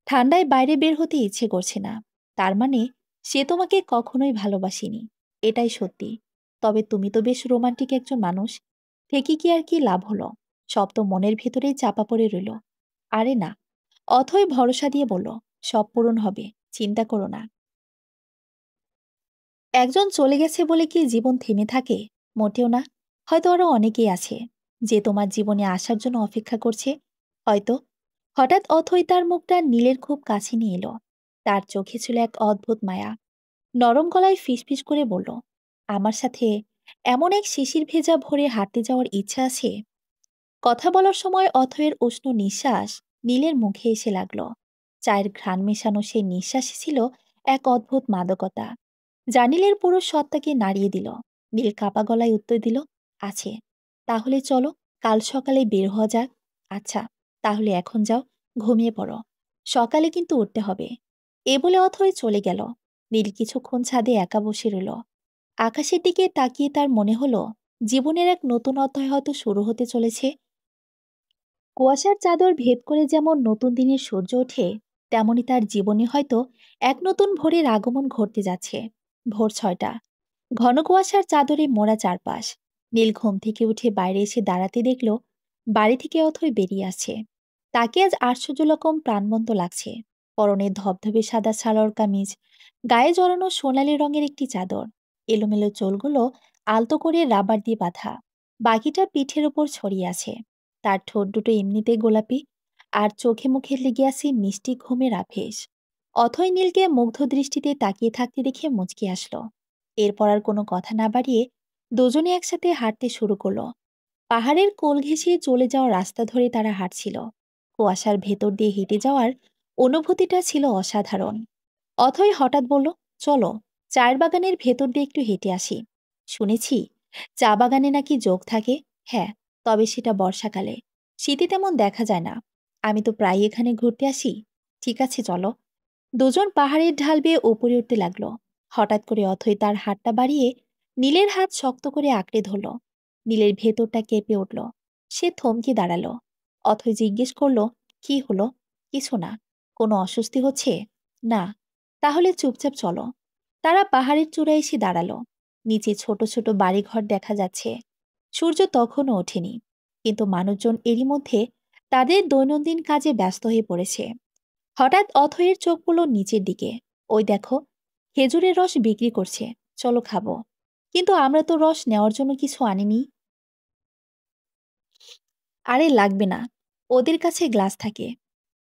ঠান্ডায় বাইরে বের হতে ইচ্ছে করছে না। তার মানে সে তোমাকে কখনোই ভালোবাসেনি, এটাই সত্যি। তবে তুমি তো বেশ রোমান্টিক একজন মানুষ, থেকে কি আর কি লাভ হলো? সব তো মনের ভেতরেই চাপা পড়ে রইল। আরে না, অথই ভরসা দিয়ে বলল, সব পূরণ হবে, চিন্তা করো না। একজন চলে গেছে বলে কি জীবন থেমে থাকে? মোটেও না। হয়তো আরো অনেকেই আছে যে তোমার জীবনে আসার জন্য অপেক্ষা করছে। হয়তো। হঠাৎ অথই তার মুখটা নীলের খুব কাছে নিয়ে এলো। তার চোখে ছিল এক অদ্ভুত মায়া। নরম গলায় ফিসফিস করে বলল, আমার সাথে এমন এক শিশির ভেজা ভোরে হাঁটতে যাওয়ার ইচ্ছা আছে। কথা বলার সময় অথয়ের উষ্ণ নিঃশ্বাস নীলের মুখে এসে লাগল। চায়ের ঘ্রাণ মেশানো সেই নিঃশ্বাসে ছিল এক অদ্ভুত মাদকতা, যা নীলের পুরো সত্তাকে নাড়িয়ে দিল। নীল কাপা গলায় উত্তর দিল, আছে। তাহলে চলো, কাল সকালে বের হওয়া যাক। আচ্ছা, তাহলে এখন যাও, ঘুমিয়ে পড়ো, সকালে কিন্তু উঠতে হবে। এ বলে অথই চলে গেল। নীল কিছুক্ষণ ছাদে একা বসে রইল। আকাশের দিকে তাকিয়ে তার মনে হলো জীবনের এক নতুন অধ্যায় হয়তো শুরু হতে চলেছে। কুয়াশার চাদর ভেদ করে যেমন নতুন দিনের সূর্য ওঠে, তেমনি তার জীবনে হয়তো এক নতুন ভোরের আগমন ঘটতে যাচ্ছে। ভোর ৬টা। ঘন কুয়াশার চাদরে মোড়া চারপাশ। নীল ঘুম থেকে উঠে বাইরে এসে দাঁড়াতে দেখল বাড়ি থেকে অথই বেরিয়ে আসছে। তাকে আজ আশ্চর্য রকম প্রাণবন্ত লাগছে। পরনে ধবধবে সাদা সালোয়ার কামিজ, গায়ে জড়ানো সোনালি রঙের একটি চাদর, এলোমেলো চুলগুলো আলতো করে রাবার দিয়ে বাঁধা, বাকিটা পিঠের ওপর ছড়িয়ে আছে। তার ঠোঁট দুটো এমনিতেই গোলাপি, আর চোখে মুখে লেগে আছে মিষ্টি ঘুমের আভেশ। অথই নীলকে মুগ্ধ দৃষ্টিতে তাকিয়ে থাকতে দেখে মুচকি আসলো। এরপর আর কোনো কথা না বাড়িয়ে দুজনে একসাথে হাঁটতে শুরু করলো। পাহাড়ের কোল ঘেঁষিয়ে চলে যাওয়া রাস্তা ধরে তারা হাঁটছিল। কুয়াশার ভেতর দিয়ে হেঁটে যাওয়ার অনুভূতিটা ছিল অসাধারণ। অথই হঠাৎ বলল, চলো, চায়ের বাগানের ভেতর দিয়ে একটু হেঁটে আসি। শুনেছি চা বাগানে নাকি যোগ থাকে। হ্যাঁ, তবে সেটা বর্ষাকালে, শীতে তেমন দেখা যায় না। আমি তো প্রায় এখানে ঘুরতে আসি। ঠিক আছে, চলো। দুজন পাহাড়ের ঢাল বেয়ে উপরে উঠতে লাগলো। হঠাৎ করে অথই তার হাতটা বাড়িয়ে নীলের হাত শক্ত করে আঁকড়ে ধরল। নীলের ভেতরটা কেঁপে উঠল। সে থমকে দাঁড়ালো। অথই জিজ্ঞেস করল, কি হলো? কিছু না। কোনো অস্বস্তি হচ্ছে? না। তাহলে চুপচাপ চলো। তারা পাহাড়ের চূড়ায় এসে দাঁড়ালো। নিচে ছোট ছোট বাড়িঘর দেখা যাচ্ছে। সূর্য তখনও ওঠেনি, কিন্তু মানুষজন এরই মধ্যে তাদের দৈনন্দিন কাজে ব্যস্ত হয়ে পড়েছে। হঠাৎ অথয়ের চোখ পড়ল নিচের দিকে। ওই দেখো, খেজুরের রস বিক্রি করছে, চলো খাবো। কিন্তু আমরা তো রস নেওয়ার জন্য কিছু আনিনি। আরে লাগবে না, ওদের কাছে গ্লাস থাকে।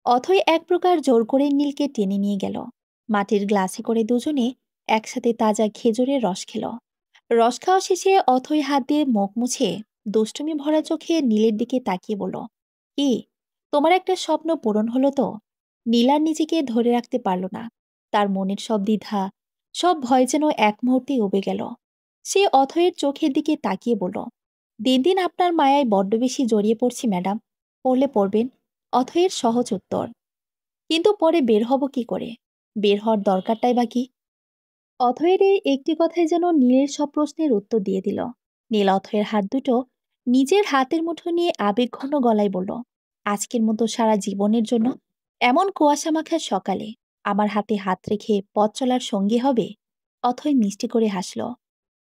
অথই এক প্রকার জোর করে নীলকে টেনে নিয়ে গেল। মাটির গ্লাসে করে দুজনে একসাথে তাজা খেজুরের রস খেল। রস খাওয়া শেষে অথই হাত দিয়ে মুখ মুছে দুষ্টুমি ভরা চোখে নীলের দিকে তাকিয়ে বলল, কি, তোমার একটা স্বপ্ন পূরণ হলো তো? নীল আর নিজেকে ধরে রাখতে পারল না। তার মনের সব দ্বিধা, সব ভয় যেন এক মুহূর্তেই উবে গেল। সে অথয়ের চোখের দিকে তাকিয়ে বলল, দিন দিন আপনার মায়ায় বড্ড বেশি জড়িয়ে পড়ছি ম্যাডাম। পড়লে পড়বেন। অথয়ের সহজ উত্তর। কিন্তু পরে বের হব কি করে? বের হওয়ার দরকারটাই বা কি? অথয়ের এই একটি কথাই যেন নীলের সব প্রশ্নের উত্তর দিয়ে দিল। নীল অথয়ের হাত দুটো নিজের হাতের মুঠো নিয়ে আবেগঘন গলায় বলল, আজকের মতো সারা জীবনের জন্য এমন কুয়াশা মাখার সকালে আমার হাতে হাত রেখে পথ চলার সঙ্গী হবে? অথয় মিষ্টি করে হাসল।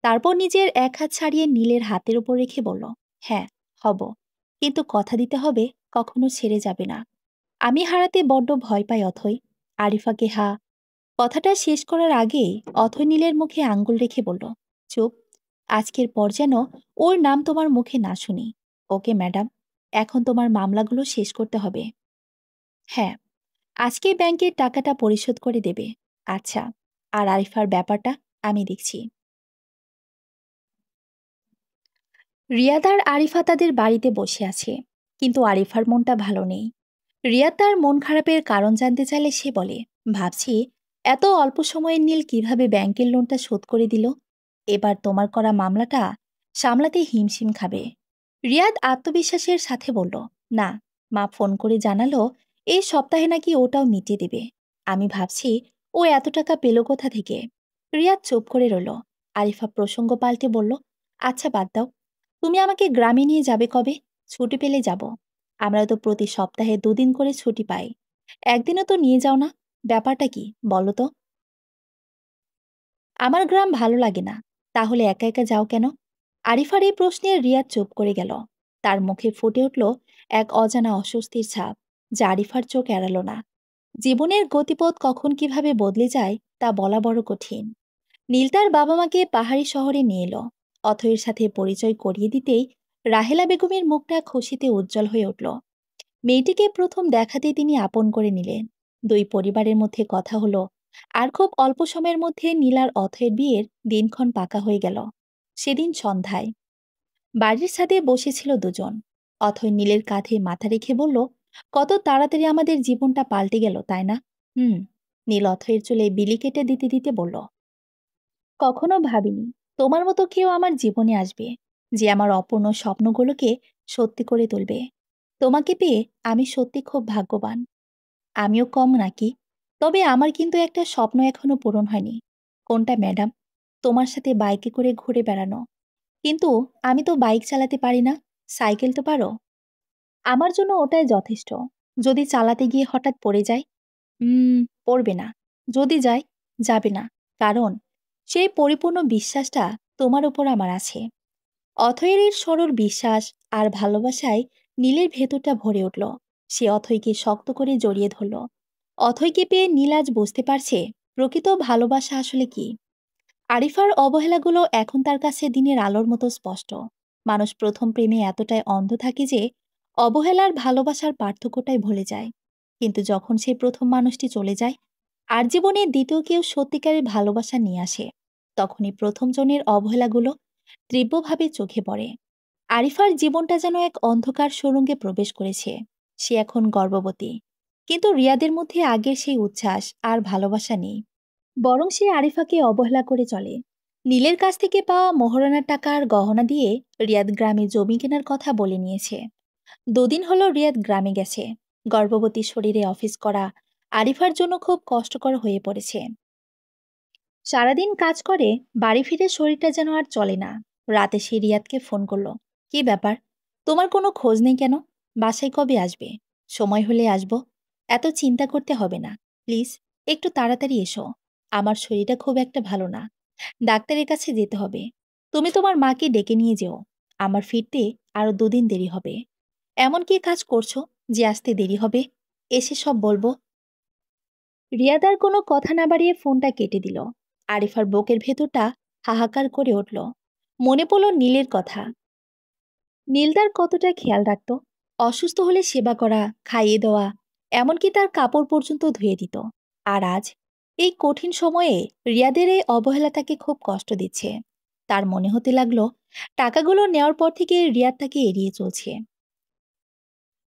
তারপর নিজের এক হাত ছাড়িয়ে নীলের হাতের উপর রেখে বলল, হ্যাঁ, হব। কিন্তু কথা দিতে হবে, কখনো ছেড়ে যাবে না। আমি হারাতে বড্ড ভয় পাই অথই। আরিফাকে হা। কথাটা শেষ করার আগেই অথই নীলের মুখে আঙ্গুল রেখে বলল, চুপ। আজকের পর যেন ওর নাম তোমার মুখে না শুনি। ওকে ম্যাডাম, এখন তোমার মামলাগুলো শেষ করতে হবে। হ্যাঁ, আজকে ব্যাংকের টাকাটা পরিশোধ করে দেবে। আচ্ছা, আর আরিফার ব্যাপারটা আমি দেখছি। রিয়াদ আর আরিফা তাদের বাড়িতে বসে আছে, কিন্তু আরিফার মনটা ভালো নেই। রিয়াদ তার মন খারাপের কারণ জানতে চাইলে সে বলে, ভাবছি এত অল্প সময়ে নীল কিভাবে ব্যাংকের লোনটা শোধ করে দিল। এবার তোমার করা মামলাটা সামলাতে হিমশিম খাবে। রিয়াদ আত্মবিশ্বাসের সাথে বলল, না, মা ফোন করে জানালো এই সপ্তাহে নাকি ওটাও মিটিয়ে দেবে। আমি ভাবছি ও এত টাকা পেল কোথা থেকে। রিয়াদ চুপ করে রইল। আরিফা প্রসঙ্গ পাল্টে বলল, আচ্ছা বাদ দাও, তুমি আমাকে গ্রামে নিয়ে যাবে কবে? ছুটি পেলে যাব। আমরা তো প্রতি সপ্তাহে ২ দিন করে ছুটি পাই। একদিনও তো নিয়ে যাও না। ব্যাপারটা কি বলো তো? আমার গ্রাম ভালো লাগে না। তাহলে একা একা যাও কেন? আরিফার এই প্রশ্নে রিয়াদ চুপ করে গেল। তার মুখে ফুটে উঠল এক অজানা অস্বস্তির ছাপ, যা আরিফার চোখ এড়ালো না। জীবনের গতিপথ কখন কিভাবে বদলে যায় তা বলা বড় কঠিন। নীল তার বাবা মাকে পাহাড়ি শহরে নিয়ে এলো। অথয়ের সাথে পরিচয় করিয়ে দিতেই রাহেলা বেগমের মুখটা খুশিতে উজ্জ্বল হয়ে উঠল। মেয়েটিকে প্রথম দেখাতেই তিনি আপন করে নিলেন। দুই পরিবারের মধ্যে কথা হলো। আর খুব অল্প সময়ের মধ্যে নীল আর অথয়ের বিয়ের দিনক্ষণ পাকা হয়ে গেল। সেদিন সন্ধ্যায় বাড়ির ছাদে বসেছিল দুজন। অথয় নীলের কাঁধে মাথা রেখে বলল, কত তাড়াতাড়ি আমাদের জীবনটা পাল্টে গেল, তাই না? হুম। নীল অথয়ের চুলে বিলি কেটে দিতে দিতে বলল, কখনো ভাবিনি তোমার মতো কেউ আমার জীবনে আসবে, যে আমার অপূর্ণ স্বপ্নগুলোকে সত্যি করে তুলবে। তোমাকে পেয়ে আমি সত্যি খুব ভাগ্যবান। আমিও কম নাকি? তবে আমার কিন্তু একটা স্বপ্ন এখনো পূরণ হয়নি। কোনটা ম্যাডাম? তোমার সাথে বাইকে করে ঘুরে বেড়ানো। কিন্তু আমি তো বাইক চালাতে পারি না। সাইকেল তো পারো। আমার জন্য ওটাই যথেষ্ট। যদি চালাতে গিয়ে হঠাৎ পড়ে যায়? উম পড়বে না। যদি যাই, যাবে না। কারণ সেই পরিপূর্ণ বিশ্বাসটা তোমার উপর আমার আছে। অথয়ের এই সরল বিশ্বাস আর ভালোবাসায় নীলের ভেতরটা ভরে উঠল। সে অথয়কে শক্ত করে জড়িয়ে ধরল। অথয়কে পেয়ে নীল আজ বুঝতে পারছে প্রকৃত ভালোবাসা আসলে কি। আরিফার অবহেলাগুলো এখন তার কাছে দিনের আলোর মতো স্পষ্ট। মানুষ প্রথম প্রেমে এতটাই অন্ধ থাকে যে অবহেলার ভালোবাসার পার্থক্যটাই ভুলে যায়। কিন্তু যখন সেই প্রথম মানুষটি চলে যায় আর জীবনে দ্বিতীয় কেউ সত্যিকারের ভালোবাসা নিয়ে আসে, তখনই প্রথম জনের অবহেলাগুলো তীব্রভাবে চোখে পড়ে। আরিফার জীবনটা যেন এক অন্ধকার সুড়ঙ্গে প্রবেশ করেছে। সে এখন গর্ভবতী। কিন্তু রিয়াদের মধ্যে আগের সেই উচ্ছ্বাস আর ভালোবাসা নেই। বরং সে আরিফাকে অবহেলা করে চলে। নীলের কাছ থেকে পাওয়া মোহরানার টাকার গহনা দিয়ে রিয়াদ গ্রামে জমি কেনার কথা বলে নিয়েছে। ২ দিন হলো রিয়াদ গ্রামে গেছে। গর্ভবতী শরীরে অফিস করা আরিফার জন্য খুব কষ্টকর হয়ে পড়েছে। সারাদিন কাজ করে বাড়ি ফিরে শরীরটা যেন আর চলে না। রাতে সে রিয়াদকে ফোন করলো। কি ব্যাপার? তোমার কোনো খোঁজ নেই কেন? বাসায় কবে আসবে? সময় হলে আসবো। এত চিন্তা করতে হবে না। প্লিজ একটু তাড়াতাড়ি এসো। আমার শরীরটা খুব একটা ভালো না। ডাক্তারের কাছে যেতে হবে। তুমি তোমার মাকে ডেকে নিয়ে যেও। আমার ফিরতে আরো ২ দিন দেরি হবে। এমন কি কাজ করছো যে আসতে দেরি হবে? এসে সব বলবো। রিয়াদ আর কোনো কথা না বাড়িয়ে ফোনটা কেটে দিল। আরিফার বুকের ভেতরটা হাহাকার করে উঠল। মনে পড়ল নীলের কথা। নীল তার কতটা খেয়াল রাখত। অসুস্থ হলে সেবা করা, খাইয়ে দেওয়া, এমনকি তার কাপড় পর্যন্ত ধুয়ে দিত। আর আজ এই কঠিন সময়ে রিয়াদের এই অবহেলা তাকে খুব কষ্ট দিচ্ছে। তার মনে হতে লাগলো টাকাগুলো নেওয়ার পর থেকে রিয়াদ তাকে এড়িয়ে চলছে।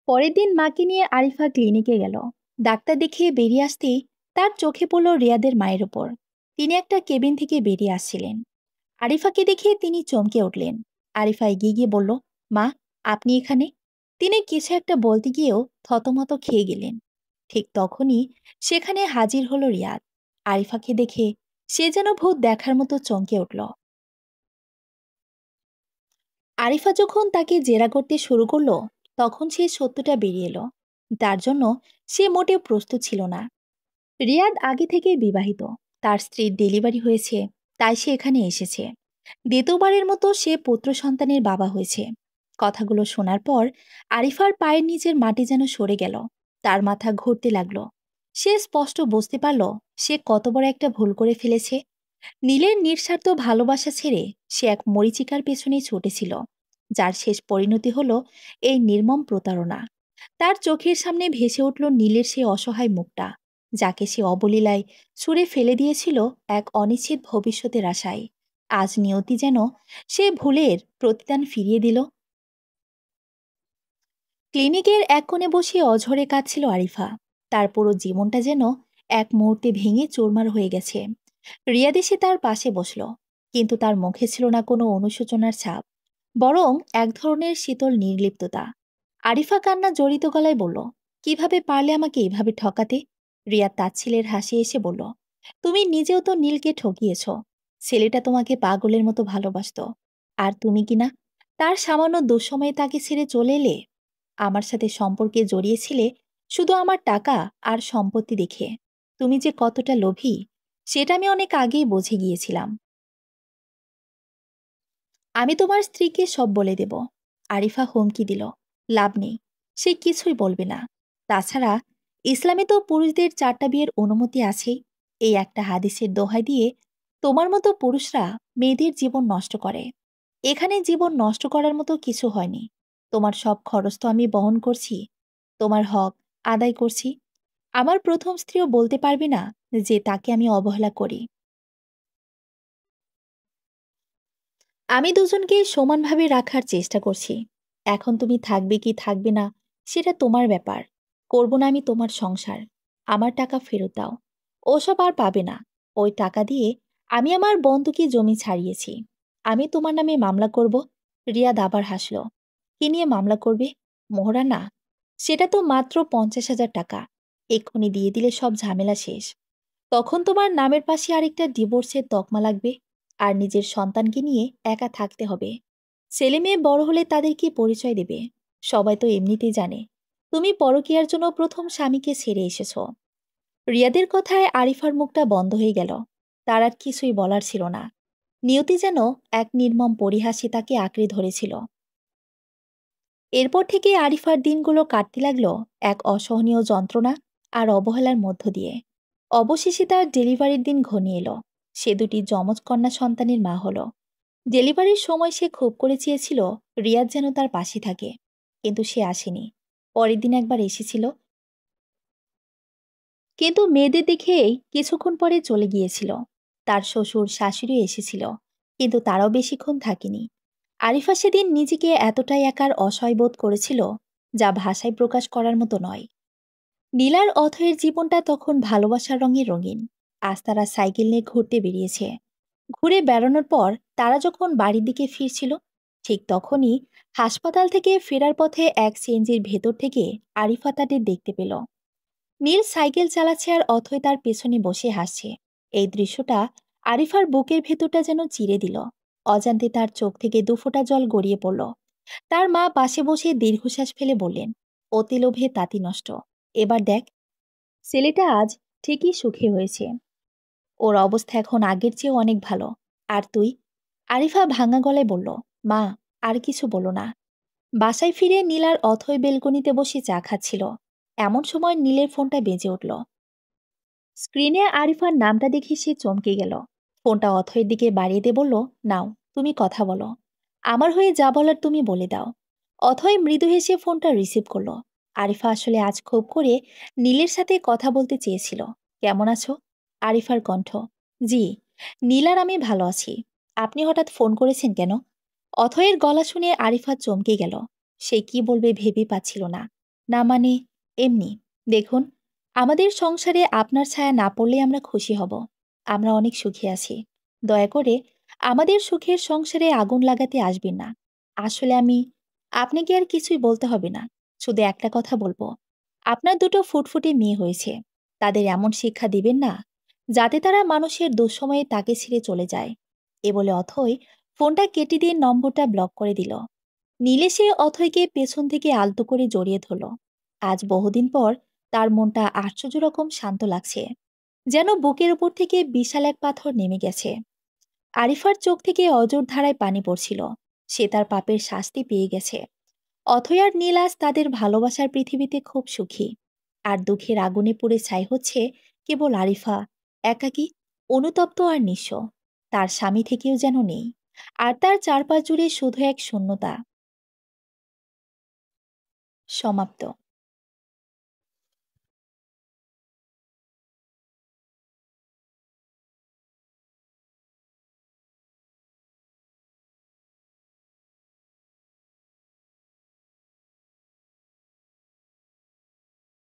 পরের দিন মাকে নিয়ে আরিফা ক্লিনিকে গেল। ডাক্তার দেখিয়ে বেরিয়ে আসতেই তার চোখে পড়ল রিয়াদের মায়ের ওপর। তিনি একটা কেবিন থেকে বেরিয়ে আসছিলেন। আরিফাকে দেখে তিনি চমকে উঠলেন। আরিফা এগিয়ে গিয়ে বলল, মা, আপনি এখানে? তিনি কিছু একটা বলতে গিয়েও থতমত খেয়ে গেলেন। ঠিক তখনই সেখানে হাজির হলো রিয়াদ। আরিফাকে দেখে সে যেন ভূত দেখার মতো চমকে উঠল। আরিফা যখন তাকে জেরা করতে শুরু করলো, তখন সে সত্যটা বেরিয়ে এলো। তার জন্য সে মোটেও প্রস্তুত ছিল না। রিয়াদ আগে থেকেই বিবাহিত। তার স্ত্রীর ডেলিভারি হয়েছে, তাই সে এখানে এসেছে। দ্বিতীয়বারের মতো সে পুত্র সন্তানের বাবা হয়েছে। কথাগুলো শোনার পর আরিফার পায়ের নিচের মাটি যেন সরে গেল। তার মাথা ঘুরতে লাগলো। সে স্পষ্ট বুঝতে পারল সে কত বড় একটা ভুল করে ফেলেছে। নীলের নিঃস্বার্থ ভালোবাসা ছেড়ে সে এক মরীচিকার পেছনে ছুটেছিল, যার শেষ পরিণতি হলো এই নির্মম প্রতারণা। তার চোখের সামনে ভেসে উঠল নীলের সেই অসহায় মুখটা, যাকে সে অবলীলায় ছুঁড়ে ফেলে দিয়েছিল এক অনিশ্চিত ভবিষ্যতের আশায়। আজ নিয়তি যেন সে ভুলের প্রতিদান ফিরিয়ে দিল। ক্লিনিকের এক কোণে বসে অঝরে কাঁদছিল আরিফা। তার পুরো জীবনটা যেন এক মুহূর্তে ভেঙে চুরমার হয়ে গেছে। রিয়াদ এসে তার পাশে বসল, কিন্তু তার মুখে ছিল না কোনো অনুশোচনার ছাপ, বরং এক ধরনের শীতল নির্লিপ্ততা। আরিফা কান্না জড়িত গলায় বলল, কিভাবে পারলে আমাকে এভাবে ঠকাতে? রিয়াদ তাচ্ছিলের হাসি এসে বলল, তুমি নিজেও তো নীলকে ঠকিয়েছ। ছেলেটা তোমাকে পাগলের মতো ভালোবাসতো। আর তুমি কিনা তার সামান্য দুঃসময়ে তাকে ছেড়ে চলে এলে আমার সাথে সম্পর্কে জড়িয়েছিলে শুধু আমার টাকা আর সম্পত্তি দেখে। তুমি যে কতটা লোভী সেটা আমি অনেক আগেই বুঝে গিয়েছিলাম। আমি তোমার স্ত্রীকে সব বলে দেব। আরিফা হুমকি দিল। লাভ নেই, সে কিছুই বলবে না। তাছাড়া ইসলামে তো পুরুষদের 4টা বিয়ের অনুমতি আছেই। এই একটা হাদিসের দোহাই দিয়ে তোমার মতো পুরুষরা মেয়েদের জীবন নষ্ট করে। এখানে জীবন নষ্ট করার মতো কিছু হয়নি। তোমার সব খরচ তো আমি বহন করছি, তোমার হক আদায় করছি। আমার প্রথম স্ত্রীও বলতে পারবে না যে তাকে আমি অবহেলা করি। আমি দুজনকে সমানভাবে রাখার চেষ্টা করছি। এখন তুমি থাকবে কি থাকবে না সেটা তোমার ব্যাপার। করব না আমি তোমার সংসার। আমার টাকা ফেরত দাও। ওসব আর পাবে না। ওই টাকা দিয়ে আমি আমার বন্ধুকে জমি ছাড়িয়েছি। আমি তোমার নামে মামলা করব। রিয়াদ আবার হাসল। কি নিয়ে মামলা করবে? মোহরা না? সেটা তো মাত্র 50,000 টাকা। এক্ষুনি দিয়ে দিলে সব ঝামেলা শেষ। তখন তোমার নামের পাশে আরেকটা ডিভোর্সের তকমা লাগবে। আর নিজের সন্তানকে নিয়ে একা থাকতে হবে। ছেলে মেয়ে বড় হলে তাদের কি পরিচয় দেবে? সবাই তো এমনিতেই জানে তুমি পরকীয়ার জন্য প্রথম স্বামীকে ছেড়ে এসেছ। রিয়াদের কথায় আরিফার মুখটা বন্ধ হয়ে গেল। তার আর কিছুই বলার ছিল না। নিয়তি যেন এক নির্মম পরিহাসে তাকে আঁকড়ে ধরেছিল। এরপর থেকে আরিফার দিনগুলো কাটতে লাগলো এক অসহনীয় যন্ত্রণা আর অবহেলার মধ্য দিয়ে। অবশেষে তার ডেলিভারির দিন ঘনিয়ে এলো। সে দুটি যমজ কন্যা সন্তানের মা হলো। ডেলিভারির সময় সে খুব করে চেয়েছিল রিয়াদ যেন তার পাশে থাকে, কিন্তু সে আসেনি। পরের দিন একবার এসেছিল, কিন্তু মেয়েদের দেখেই কিছুক্ষণ পরে চলে গিয়েছিল। তার শ্বশুর শাশুড়ি এসেছিল, কিন্তু তারাও বেশিক্ষণ থাকেনি। আরিফা সেদিন নিজেকে এতটাই একার অসহায় বোধ করেছিল যা ভাষায় প্রকাশ করার মতো নয়। নীলার অথয়ের জীবনটা তখন ভালোবাসার রঙে রঙিন। আজ তারা সাইকেল নিয়ে ঘুরতে বেরিয়েছে। ঘুরে বেড়ানোর পর তারা যখন বাড়ির দিকে ফিরছিল, ঠিক তখনই হাসপাতাল থেকে ফেরার পথে এক সিএনজির ভেতর থেকে আরিফা তাদের দেখতে পেল। নীল সাইকেল চালাচ্ছে আর অথয় তার পেছনে বসে হাসছে। এই দৃশ্যটা আরিফার বুকের ভেতরটা যেন চিরে দিল। অজান্তে তার চোখ থেকে দুফোঁটা জল গড়িয়ে পড়ল। তার মা পাশে বসে দীর্ঘশ্বাস ফেলে বললেন, অতি লোভে তাঁতি নষ্ট। এবার দেখ, ছেলেটা আজ ঠিকই সুখী হয়েছে। ওর অবস্থা এখন আগের চেয়েও অনেক ভালো। আর তুই? আরিফা ভাঙা গলায় বলল, মা, আর কিছু বলো না। বাসায় ফিরে নীল আর অথয় বেলকনিতে বসে চা খাচ্ছিল। এমন সময় নীলের ফোনটা বেজে উঠল। স্ক্রিনে আরিফার নামটা দেখে সে চমকে গেল। ফোনটা অথয়ের দিকে বাড়িয়ে দিয়ে বলল, নাও, তুমি কথা বলো। আমার হয়ে যা বলার তুমি বলে দাও। অথয় মৃদু হেসে ফোনটা রিসিভ করলো। আরিফা আসলে আজ খুব করে নীলের সাথে কথা বলতে চেয়েছিল। কেমন আছো? আরিফার কণ্ঠ, জি, নীল আর আমি ভালো আছি। আপনি হঠাৎ ফোন করেছেন কেন? অথয়ের গলা শুনে আরিফা চমকে গেল। সে কি বলবে ভেবে পাচ্ছিল না। না মানে, এমনি। দেখুন, আমাদের সংসারে আপনার ছায়া না পড়লে আমরা খুশি হব। আমরা অনেক সুখী আছি। দয়া করে আমাদের সুখের সংসারে আগুন লাগাতে আসবেন না। আসলে আপনাকে আর কিছুই বলতে হবে না। শুধু একটা কথা বলবো। আপনার দুটো ফুটফুটে মেয়ে হয়েছে। তাদের এমন শিক্ষা দিবেন না যাতে তারা মানুষের দুঃসময়ে তাকে ছেড়ে চলে যায়। এ বলে অথই ফোনটা কেটে দিয়ে নম্বরটা ব্লক করে দিল। নীলে সে অথয়কে পেছন থেকে আলতো করে জড়িয়ে ধরল। আজ বহুদিন পর তার মনটা আশ্চর্য রকম শান্ত লাগছে, যেন বুকের উপর থেকে বিশাল এক পাথর নেমে গেছে। আরিফার চোখ থেকে অজর ধারায় পানি পড়ছিল। সে তার পাপের শাস্তি পেয়ে গেছে। অথয় আর নীল আজ তাদের ভালোবাসার পৃথিবীতে খুব সুখী। আর দুঃখের আগুনে পুড়ে ছাই হচ্ছে কেবল আরিফা, একাকী, অনুতপ্ত আর নিঃস্ব। তার স্বামী থেকেও যেন নেই। আর তার চারপাশ জুড়ে শুধু এক শূন্যতা। সমাপ্ত।